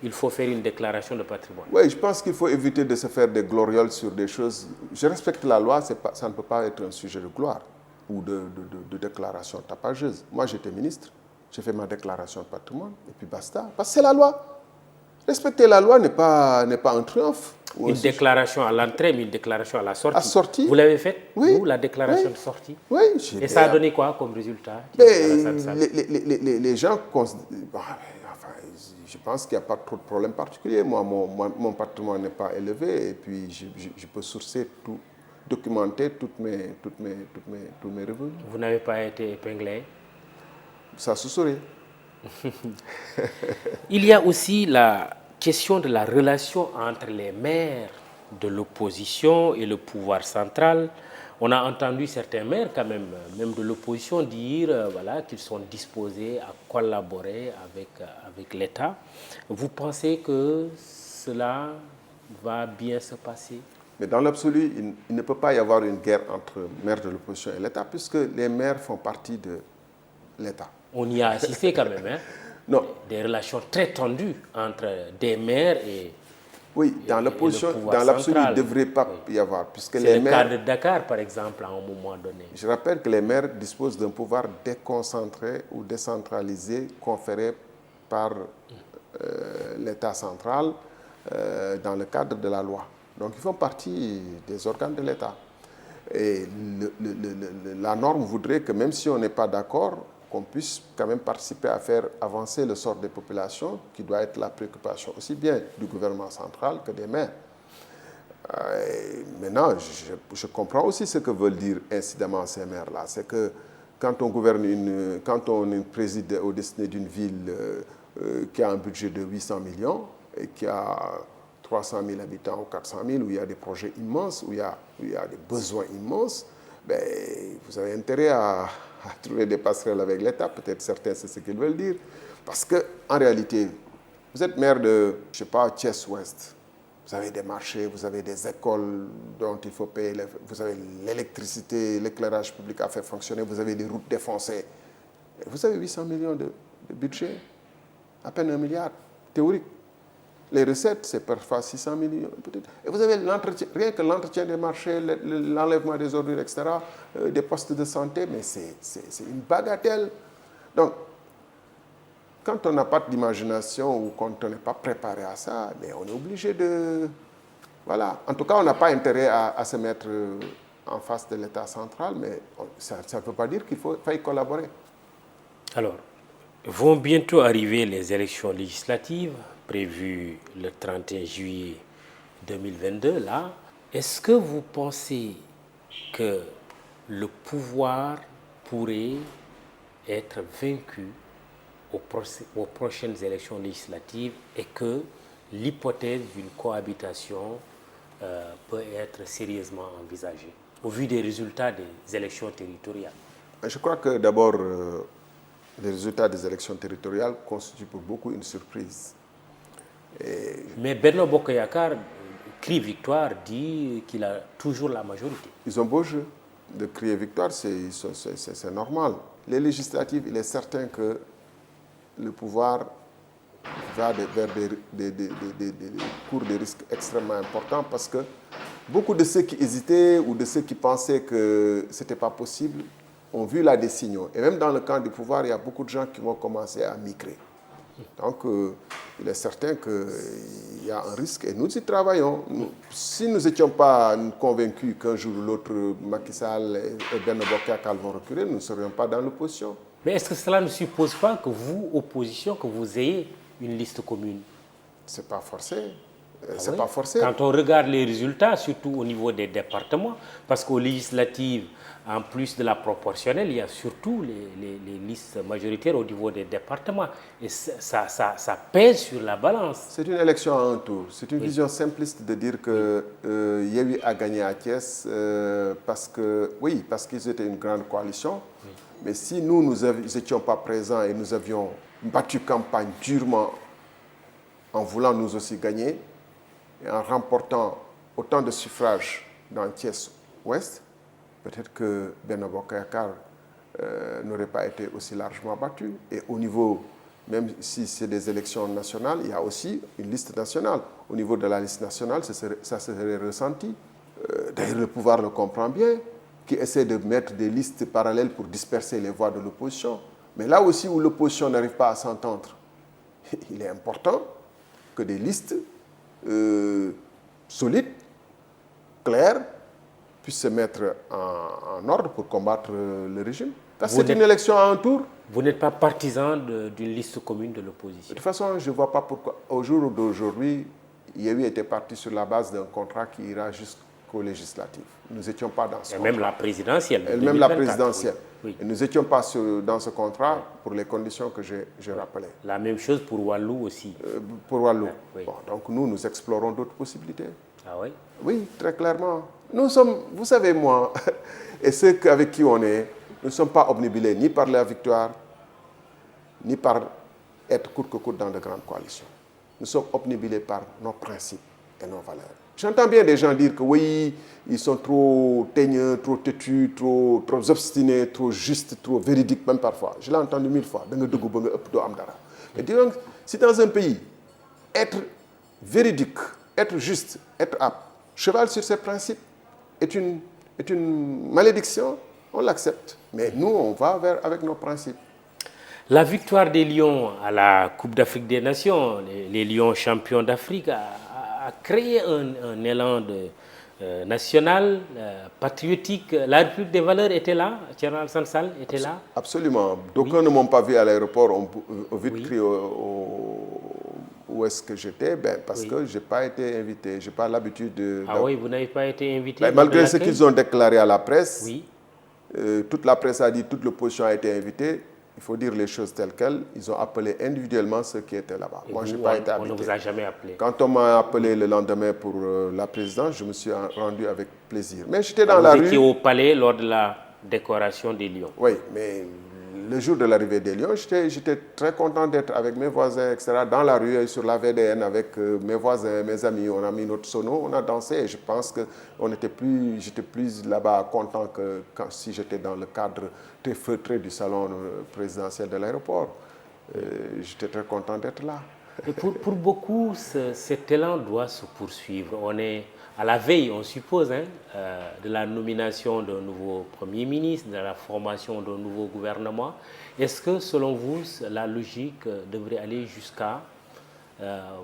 il faut faire une déclaration de patrimoine. Oui, je pense qu'il faut éviter de se faire des glorioles sur des choses. Je respecte la loi, ça ne peut pas être un sujet de gloire ou de déclaration tapageuse. Moi, j'étais ministre, j'ai fait ma déclaration de patrimoine et puis basta. Parce que c'est la loi. Respecter la loi n'est pas un triomphe. Une déclaration à l'entrée, mais une déclaration à la sortie. À sortie. Vous l'avez faite, oui. vous, la déclaration de sortie? Oui. Et ça a donné quoi comme résultat? Les gens... Je pense qu'il n'y a pas trop de problème particulier. Moi, mon patrimoine n'est pas élevé et puis je peux sourcer tout, documenter tous mes revenus. Vous n'avez pas été épinglé? Ça se saurait. Il y a aussi la question de la relation entre les maires de l'opposition et le pouvoir central. On a entendu certains maires, quand même de l'opposition, dire voilà, qu'ils sont disposés à collaborer avec l'État. Vous pensez que cela va bien se passer? Mais dans l'absolu, il ne peut pas y avoir une guerre entre maires de l'opposition et l'État, puisque les maires font partie de l'État. On y a assisté quand même, hein? Non. Des relations très tendues entre des maires et... Oui, dans l'opposition, dans l'absolu, il ne devrait pas y avoir. C'est le cas de Dakar, par exemple, à un moment donné. Je rappelle que les maires disposent d'un pouvoir déconcentré ou décentralisé conféré par l'État central dans le cadre de la loi. Donc, ils font partie des organes de l'État. Et la norme voudrait que même si on n'est pas d'accord, qu'on puisse quand même participer à faire avancer le sort des populations, qui doit être la préoccupation aussi bien du gouvernement central que des maires. Maintenant, je comprends aussi ce que veulent dire incidemment ces maires-là. C'est que quand on gouverne, quand on préside au destiné d'une ville qui a un budget de 800 millions et qui a 300 000 habitants ou 400 000, où il y a des projets immenses, où il y a des besoins immenses, ben, vous avez intérêt à trouver des passerelles avec l'État. Peut-être certains, c'est ce qu'ils veulent dire. Parce qu'en réalité, vous êtes maire de, je ne sais pas, Thiès-Ouest. Vous avez des marchés, vous avez des écoles dont il faut payer, vous avez l'électricité, l'éclairage public à faire fonctionner, vous avez des routes défoncées. Et vous avez 800 millions de budget, à peine 1 milliard, théorique. Les recettes, c'est parfois 600 millions, peut-être. Et vous avez l'entretien, rien que l'entretien des marchés, l'enlèvement des ordures, etc., des postes de santé, mais c'est une bagatelle. Donc, quand on n'a pas d'imagination ou quand on n'est pas préparé à ça, mais on est obligé de... Voilà. En tout cas, on n'a pas intérêt à se mettre en face de l'État central, mais ça ne veut pas dire qu'il faille collaborer. Alors, vont bientôt arriver les élections législatives prévues le 31 juillet 2022, là. Est-ce que vous pensez que le pouvoir pourrait être vaincu aux prochaines élections législatives et que l'hypothèse d'une cohabitation peut être sérieusement envisagée au vu des résultats des élections territoriales? Je crois que d'abord, les résultats des élections territoriales constituent pour beaucoup une surprise. Mais Benno Bokk Yakaar crie victoire, dit qu'il a toujours la majorité. Ils ont beau jeu de crier victoire, c'est normal. Les législatives, il est certain que le pouvoir va vers des cours de risques extrêmement importants parce que beaucoup de ceux qui hésitaient ou de ceux qui pensaient que ce n'était pas possible ont vu la décision. Et même dans le camp du pouvoir, il y a beaucoup de gens qui vont commencer à migrer. Donc, il est certain qu'il y a un risque et nous y travaillons. Si nous n'étions pas convaincus qu'un jour ou l'autre, Macky Sall et Benno Bokk Yakaar vont reculer, nous ne serions pas dans l'opposition. Mais est-ce que cela ne suppose pas que vous, opposition, que vous ayez une liste commune? Ce n'est pas forcé. C'est pas forcé. Quand on regarde les résultats, surtout au niveau des départements, parce qu'aux législatives, en plus de la proportionnelle, il y a surtout les listes majoritaires au niveau des départements. Et ça pèse sur la balance. C'est une élection à un tour. C'est une vision simpliste de dire que Yewwi a gagné à Thiès parce qu'ils étaient une grande coalition. Oui. Mais si nous n'étions pas présents et nous avions battu campagne durement en voulant nous aussi gagner, et en remportant autant de suffrages dans Thiès-Ouest, peut-être que Benno Bokk Yakaar n'aurait pas été aussi largement battu. Et au niveau, même si c'est des élections nationales, il y a aussi une liste nationale. Au niveau de la liste nationale, ça serait ressenti. D'ailleurs, le pouvoir le comprend bien, qui essaie de mettre des listes parallèles pour disperser les voix de l'opposition. Mais là aussi où l'opposition n'arrive pas à s'entendre, il est important que des listes solides, claires, puissent se mettre en ordre pour combattre le régime. C'est une élection à un tour. Vous n'êtes pas partisan d'une liste commune de l'opposition? De toute façon, je ne vois pas pourquoi. Au jour d'aujourd'hui, Yewwi était parti sur la base d'un contrat qui ira qu'aux législatives. Nous n'étions pas dans ce contrat. contrat. Même la présidentielle. Et même la présidentielle. Oui. Et nous n'étions pas dans ce contrat pour les conditions que j'ai rappelées. La même chose pour Wallou aussi. Pour Wallou. Oui. Bon, donc nous explorons d'autres possibilités. Ah oui? Oui, très clairement. Nous sommes, vous savez, moi, et ceux avec qui on est, nous ne sommes pas obnubilés ni par la victoire, ni par être coûte que coûte dans de grandes coalitions. Nous sommes obnubilés par nos principes et nos valeurs. J'entends bien des gens dire que oui, ils sont trop teigneux, trop têtus, trop obstinés, trop justes, trop véridiques, même parfois. Je l'ai entendu 1000 fois. Mais disons, si dans un pays, être véridique, être juste, être apte, cheval sur ses principes est une malédiction, on l'accepte. Mais nous, on va avec nos principes. La victoire des Lions à la Coupe d'Afrique des Nations, les Lions champions d'Afrique, a créé un élan national, patriotique. La République des valeurs était là, Thierno Alassane Sall était là. Absolument. D'aucuns ne m'ont pas vu à l'aéroport, ont vite crié où est-ce que j'étais, parce que je n'ai pas été invité. Je n'ai pas l'habitude de... Ah oui, vous n'avez pas été invité? Malgré ce qu'ils ont déclaré à la presse, oui. Toute la presse a dit, toute l'opposition a été invitée. Il faut dire les choses telles quelles. Ils ont appelé individuellement ceux qui étaient là-bas. Moi, je n'ai pas été invité. On ne vous a jamais appelé. Quand on m'a appelé le lendemain pour la présidence, je me suis rendu avec plaisir. Mais j'étais dans la rue. Vous étiez au palais lors de la décoration des Lions. Oui, mais le jour de l'arrivée des Lions, j'étais très content d'être avec mes voisins, etc., dans la rue, sur la VDN, avec mes voisins, mes amis. On a mis notre sono, on a dansé. Et je pense que j'étais plus là-bas content que si j'étais dans le cadre très feutré du salon présidentiel de l'aéroport. J'étais très content d'être là. Et pour beaucoup, cet élan doit se poursuivre. On est à la veille, on suppose, de la nomination d'un nouveau Premier ministre, de la formation d'un nouveau gouvernement. Est-ce que, selon vous, la logique devrait aller jusqu'à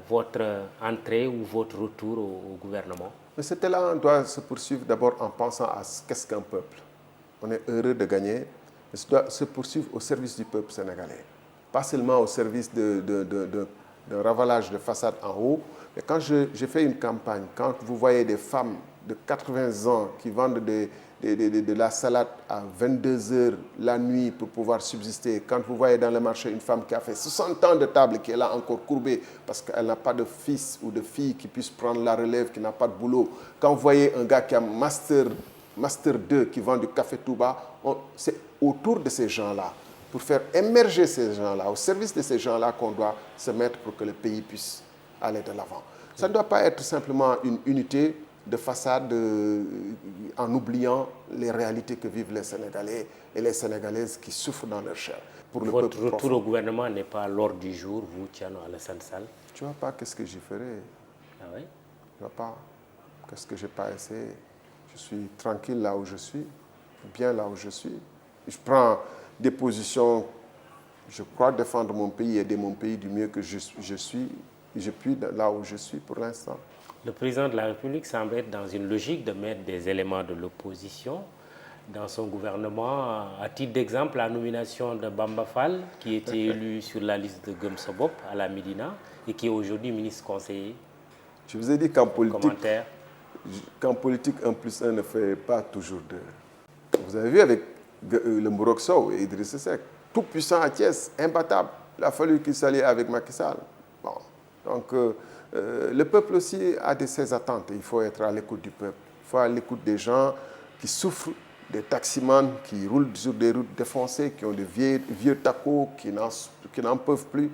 votre entrée ou votre retour au gouvernement? Mais cet élan doit se poursuivre d'abord en pensant à qu'est-ce qu'un peuple. On est heureux de gagner, mais ça doit se poursuivre au service du peuple sénégalais. Pas seulement au service d'un ravalage de façade en haut. Mais quand j'ai fait une campagne, quand vous voyez des femmes de 80 ans qui vendent de la salade à 22 heures la nuit pour pouvoir subsister, quand vous voyez dans le marché une femme qui a fait 60 ans de table, qui est là encore courbée parce qu'elle n'a pas de fils ou de fille qui puisse prendre la relève, qui n'a pas de boulot, quand vous voyez un gars qui a Master 2 qui vend du café tout bas, c'est autour de ces gens-là, pour faire émerger ces gens-là, au service de ces gens-là qu'on doit se mettre pour que le pays puisse aller de l'avant. Ça ne doit pas être simplement une unité de façade en oubliant les réalités que vivent les Sénégalais et les Sénégalaises qui souffrent dans leur chair. Votre retour au gouvernement n'est pas à l'ordre du jour, vous, Thierno Alassane Sall? Tu ne vois pas qu'est-ce que j'y ferai. Ah oui? Tu ne vois pas qu'est-ce que je n'ai pas essayé. Je suis tranquille là où je suis, bien là où je suis. Je prends des positions, je crois défendre mon pays, aider mon pays du mieux que je puis là où je suis pour l'instant. Le président de la République semble être dans une logique de mettre des éléments de l'opposition dans son gouvernement. À titre d'exemple, la nomination de Bamba Fall, qui était élu sur la liste de Gumsobop à la Médina et qui est aujourd'hui ministre conseiller. Je vous ai dit qu'en politique, commentaire. 1+1 ne fait pas toujours 2. Vous avez vu avec le Mourok Sow et Idriss Seck, tout puissant à Thiès, imbattable. Il a fallu qu'il s'allie avec Macky Sall. Bon. Donc, le peuple aussi a ses attentes. Il faut être à l'écoute du peuple. Il faut être à l'écoute des gens qui souffrent, des taximans qui roulent sur des routes défoncées, qui ont des vieux tacos, qui n'en peuvent plus.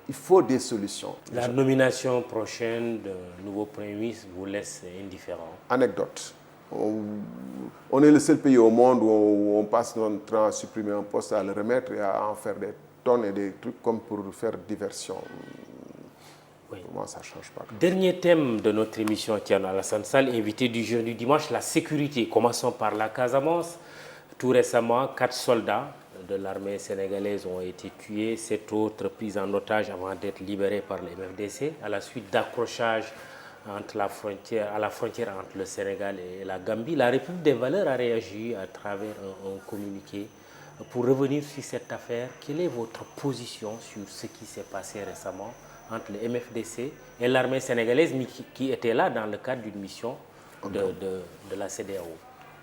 Il faut des solutions. La nomination prochaine d'un nouveau Premier ministre vous laisse indifférent? Anecdote. On est le seul pays au monde où on passe notre temps à supprimer un poste, à le remettre et à en faire des tonnes et des trucs comme pour faire diversion. Oui. Pour moi, ça ne change pas. Dernier thème de notre émission, Thierno Alassane Sall, invité du jour du dimanche, la sécurité. Commençons par la Casamance. Tout récemment, 4 soldats de l'armée sénégalaise ont été tués, 7 autres pris en otage avant d'être libérés par les MFDC à la suite d'accrochages à la frontière entre le Sénégal et la Gambie. La République des valeurs a réagi à travers un communiqué. Pour revenir sur cette affaire, quelle est votre position sur ce qui s'est passé récemment entre le MFDC et l'armée sénégalaise qui était là dans le cadre d'une mission de la CEDEAO.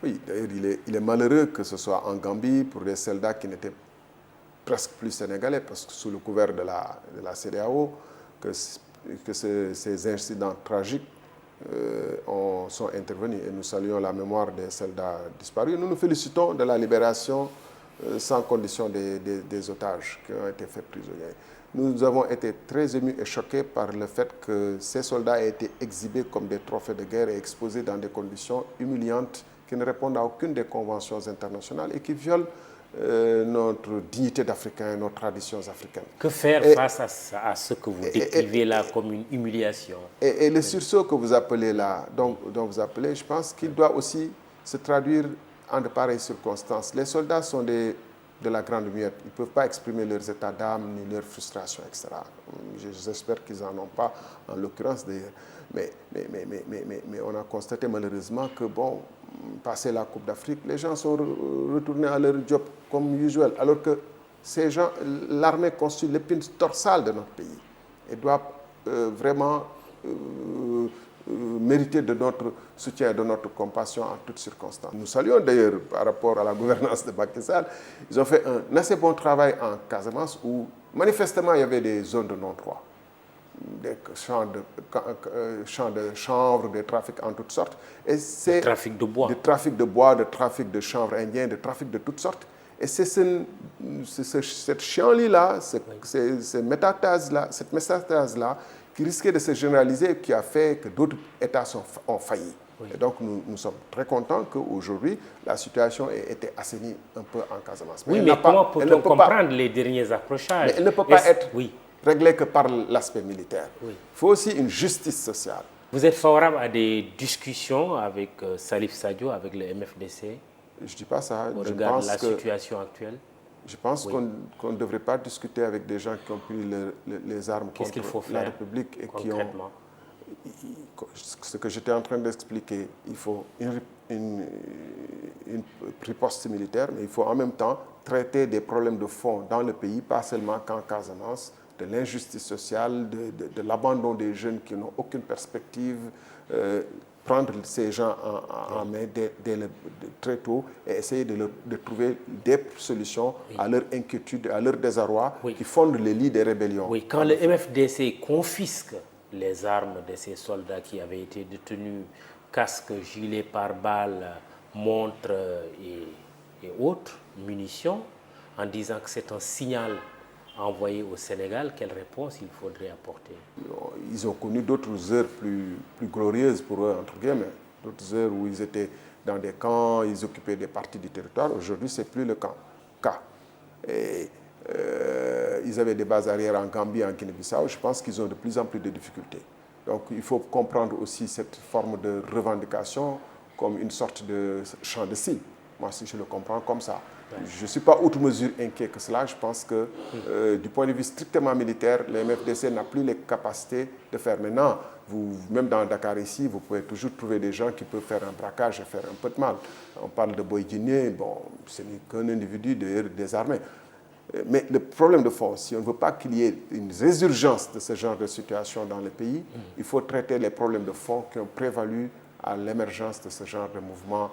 Oui, d'ailleurs, il est malheureux que ce soit en Gambie pour des soldats qui n'étaient presque plus sénégalais, parce que sous le couvert de la CEDEAO, que ces incidents tragiques sont intervenus. Et nous saluons la mémoire des soldats disparus. Nous nous félicitons de la libération sans condition des otages qui ont été faits prisonniers. Nous avons été très émus et choqués par le fait que ces soldats aient été exhibés comme des trophées de guerre et exposés dans des conditions humiliantes qui ne répondent à aucune des conventions internationales et qui violent notre dignité d'Africain, nos traditions africaines. Que faire face à ce que vous décrivez là comme une humiliation? Et le sursaut que vous appelez là, dont vous appelez, je pense qu'il doit aussi se traduire en de pareilles circonstances. Les soldats sont de la grande muette. Ils ne peuvent pas exprimer leurs états d'âme ni leurs frustrations, etc. J'espère qu'ils n'en ont pas, en l'occurrence d'ailleurs. Mais on a constaté malheureusement que, bon, passé la Coupe d'Afrique, les gens sont retournés à leur job comme usuel, alors que ces gens, l'armée constitue l'épine dorsale de notre pays et doit vraiment mériter de notre soutien et de notre compassion en toutes circonstances. Nous saluons d'ailleurs, par rapport à la gouvernance de Macky Sall, ils ont fait un assez bon travail en Casamance où manifestement il y avait des zones de non-droit, des champs de chanvre, des trafics en toutes sortes. Et c'est trafic de bois. De trafic de bois, de trafic de chanvre indien, de trafic de toutes sortes. Et c'est cette chienlit-là, cette métastase-là, qui risquait de se généraliser et qui a fait que d'autres États ont failli. Oui. Et donc, nous sommes très contents qu'aujourd'hui, la situation ait été assainie un peu en Casamance. Oui, mais comment peut-on comprendre les derniers accrochages? Mais elle ne peut pas être réglée que par l'aspect militaire. Oui. Il faut aussi une justice sociale. Vous êtes favorable à des discussions avec Salif Sadio, avec le MFDC? Je ne dis pas ça. Au regard de la situation actuelle? Je pense qu'on ne devrait pas discuter avec des gens qui ont pris les armes contre la République et qui ont... Ce que j'étais en train d'expliquer, il faut une riposte militaire, mais il faut en même temps traiter des problèmes de fond dans le pays, pas seulement qu'en Casamance, de l'injustice sociale, de l'abandon des jeunes qui n'ont aucune perspective, prendre ces gens en main très tôt et essayer de trouver des solutions à leur inquiétude, à leur désarroi, qui fondent les lits des rébellions. Oui, quand le MFDC confisque les armes de ces soldats qui avaient été détenus, casques, gilets pare-balles, montres et autres munitions, en disant que c'est un signal envoyé au Sénégal, quelle réponse il faudrait apporter? Ils ont connu d'autres heures plus glorieuses pour eux, entre guillemets. D'autres heures où ils étaient dans des camps, ils occupaient des parties du territoire. Aujourd'hui, ce n'est plus le cas. Et ils avaient des bases arrières en Gambie, en Guinée-Bissau. Je pense qu'ils ont de plus en plus de difficultés. Donc, il faut comprendre aussi cette forme de revendication comme une sorte de champ de scie. Moi, si je le comprends comme ça. Je ne suis pas outre mesure inquiet que cela. Je pense que du point de vue strictement militaire, le MFDC n'a plus les capacités de faire. Maintenant, même dans Dakar ici, vous pouvez toujours trouver des gens qui peuvent faire un braquage et faire un peu de mal. On parle de Boy Guinée, bon, ce n'est qu'un individu désarmé. Mais le problème de fond, si on ne veut pas qu'il y ait une résurgence de ce genre de situation dans le pays, il faut traiter les problèmes de fond qui ont prévalu à l'émergence de ce genre de mouvement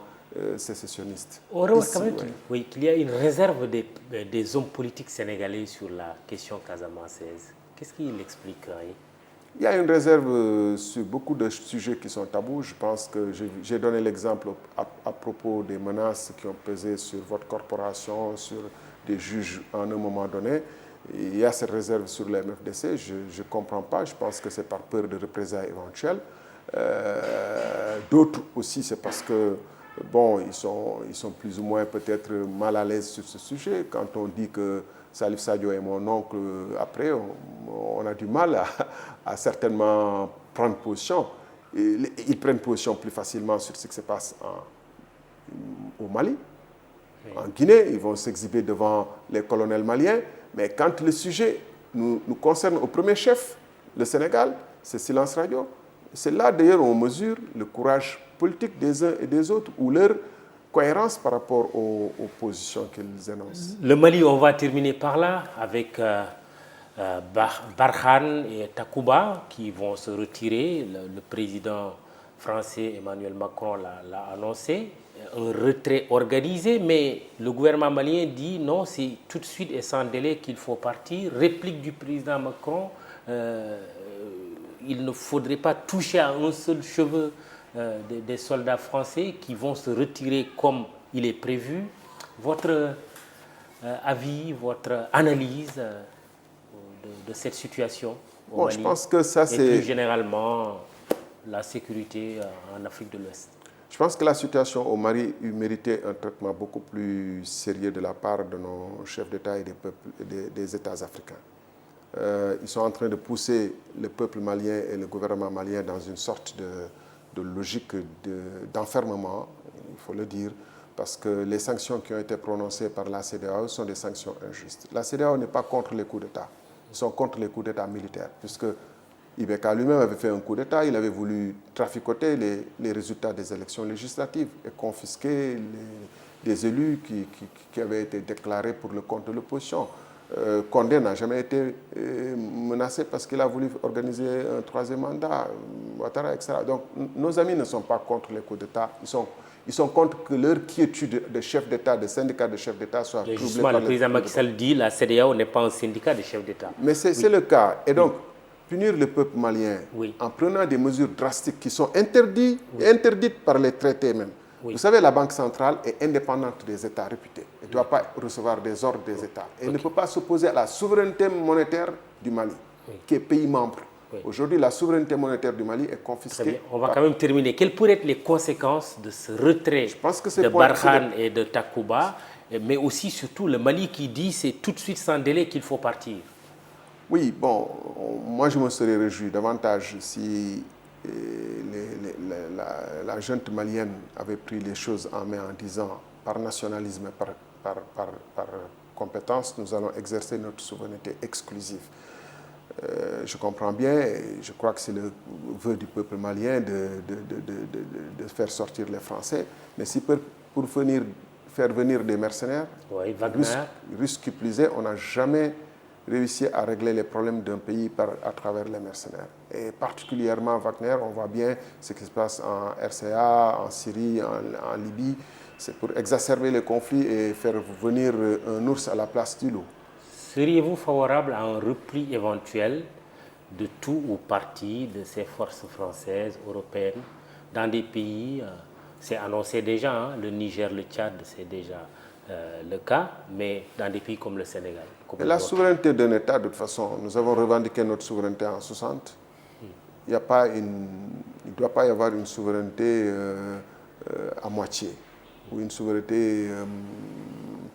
sécessionniste. On remarque quand même qu'il y a une réserve des hommes politiques sénégalais sur la question casamançaise. Qu'est-ce qui l'expliquerait? Il y a une réserve sur beaucoup de sujets qui sont tabous. Je pense que j'ai donné l'exemple à propos des menaces qui ont pesé sur votre corporation, sur des juges en un moment donné. Il y a cette réserve sur le MFDC. Je ne comprends pas. Je pense que c'est par peur de représailles éventuelles. D'autres aussi, c'est parce que bon, ils sont plus ou moins peut-être mal à l'aise sur ce sujet. Quand on dit que Salif Sadio est mon oncle, après, on a du mal à certainement prendre position. Ils prennent position plus facilement sur ce qui se passe au Mali. Oui. En Guinée, ils vont s'exhiber devant les colonels maliens. Mais quand le sujet nous concerne au premier chef, le Sénégal, c'est silence radio. C'est là d'ailleurs où on mesure le courage politique des uns et des autres ou leur cohérence par rapport aux positions qu'ils énoncent. Le Mali, on va terminer par là avec Barkhane et Takuba qui vont se retirer. Le président français Emmanuel Macron l'a annoncé, un retrait organisé, mais le gouvernement malien dit non, c'est tout de suite et sans délai qu'il faut partir. Réplique du président Macron, il ne faudrait pas toucher à un seul cheveu des soldats français qui vont se retirer comme il est prévu. Votre avis, votre analyse de cette situation au Mali, je pense que ça c'est... Et plus généralement, la sécurité en Afrique de l'Ouest. Je pense que la situation au Mali méritait un traitement beaucoup plus sérieux de la part de nos chefs d'État et des États africains. Ils sont en train de pousser le peuple malien et le gouvernement malien dans une sorte de logique d'enfermement, il faut le dire, parce que les sanctions qui ont été prononcées par la CEDEAO sont des sanctions injustes. La CEDEAO n'est pas contre les coups d'État, ils sont contre les coups d'État militaires, puisque IBK lui-même avait fait un coup d'État, il avait voulu traficoter les résultats des élections législatives et confisquer les élus qui avaient été déclarés pour le compte de l'opposition. Condé n'a jamais été menacé parce qu'il a voulu organiser un troisième mandat, Ouattara, etc. Donc nos amis ne sont pas contre les coups d'État, ils sont contre que leur quiétude de chefs d'État, de syndicats de chefs d'État soit troublée. Justement, le président Macky Sall dit que la CEDEAO n'est pas un syndicat de chefs d'État. Mais c'est le cas. Et donc, punir le peuple malien en prenant des mesures drastiques qui sont interdites par les traités même. Vous savez, la Banque centrale est indépendante des États réputés. Elle ne doit pas recevoir des ordres des États. Elle ne peut pas s'opposer à la souveraineté monétaire du Mali, qui est pays membre. Aujourd'hui, la souveraineté monétaire du Mali est confisquée. Très bien. On va quand même terminer. Quelles pourraient être les conséquences de ce retrait de Barkhane et de Takuba, mais aussi, surtout, le Mali qui dit c'est tout de suite sans délai qu'il faut partir? Oui, bon, moi je me serais réjoui davantage si la junte malienne avait pris les choses en main en disant par nationalisme et par compétence, nous allons exercer notre souveraineté exclusive. Je comprends bien, et je crois que c'est le vœu du peuple malien de faire sortir les Français, mais si pour faire venir des mercenaires, russes qui plus est, on n'a jamais réussi à régler les problèmes d'un pays à travers les mercenaires. Et particulièrement Wagner, on voit bien ce qui se passe en RCA, en Syrie, en Libye. C'est pour exacerber les conflits et faire venir un ours à la place du loup. Seriez-vous favorable à un repli éventuel de tout ou partie de ces forces françaises, européennes, dans des pays, c'est annoncé déjà, hein, le Niger, le Tchad, c'est déjà le cas, mais dans des pays comme le Sénégal. La souveraineté d'un État, de toute façon, nous avons revendiqué notre souveraineté en 60. Il ne doit pas y avoir une souveraineté à moitié, ou une souveraineté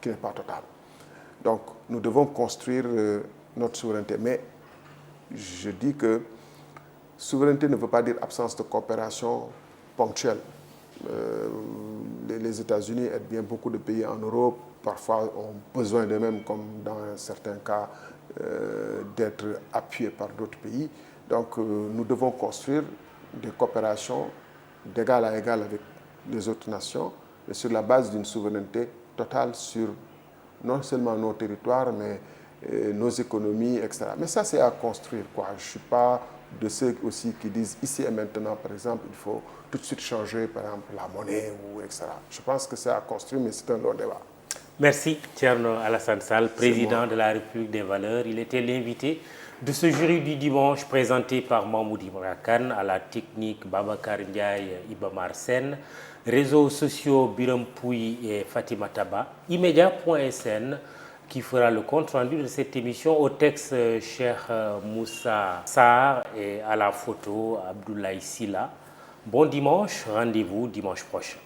qui n'est pas totale. Donc, nous devons construire notre souveraineté. Mais je dis que souveraineté ne veut pas dire absence de coopération ponctuelle. Les États-Unis aident bien beaucoup de pays en Europe, parfois ont besoin d'eux-mêmes, comme dans certains cas, d'être appuyés par d'autres pays. Donc nous devons construire des coopérations d'égal à égal avec les autres nations, mais sur la base d'une souveraineté totale sur non seulement nos territoires, mais nos économies, etc. Mais ça, c'est à construire, quoi. Je ne suis pas de ceux aussi qui disent ici et maintenant, par exemple, il faut tout de suite changer, par exemple, la monnaie, ou etc. Je pense que c'est à construire, mais c'est un long débat. Merci, Thierno Alassane Sall, président de la République des Valeurs. Il était l'invité de ce jury du dimanche présenté par Mahmoud Ibra Kane, à la technique Babacar Ndiaye, Ibamar Sen, réseaux sociaux Biram Pouy et Fatima Taba, immédiat.sn qui fera le compte rendu de cette émission, au texte Cheikh Moussa Sarr et à la photo Abdoulaye Silla. Bon dimanche, rendez-vous dimanche prochain.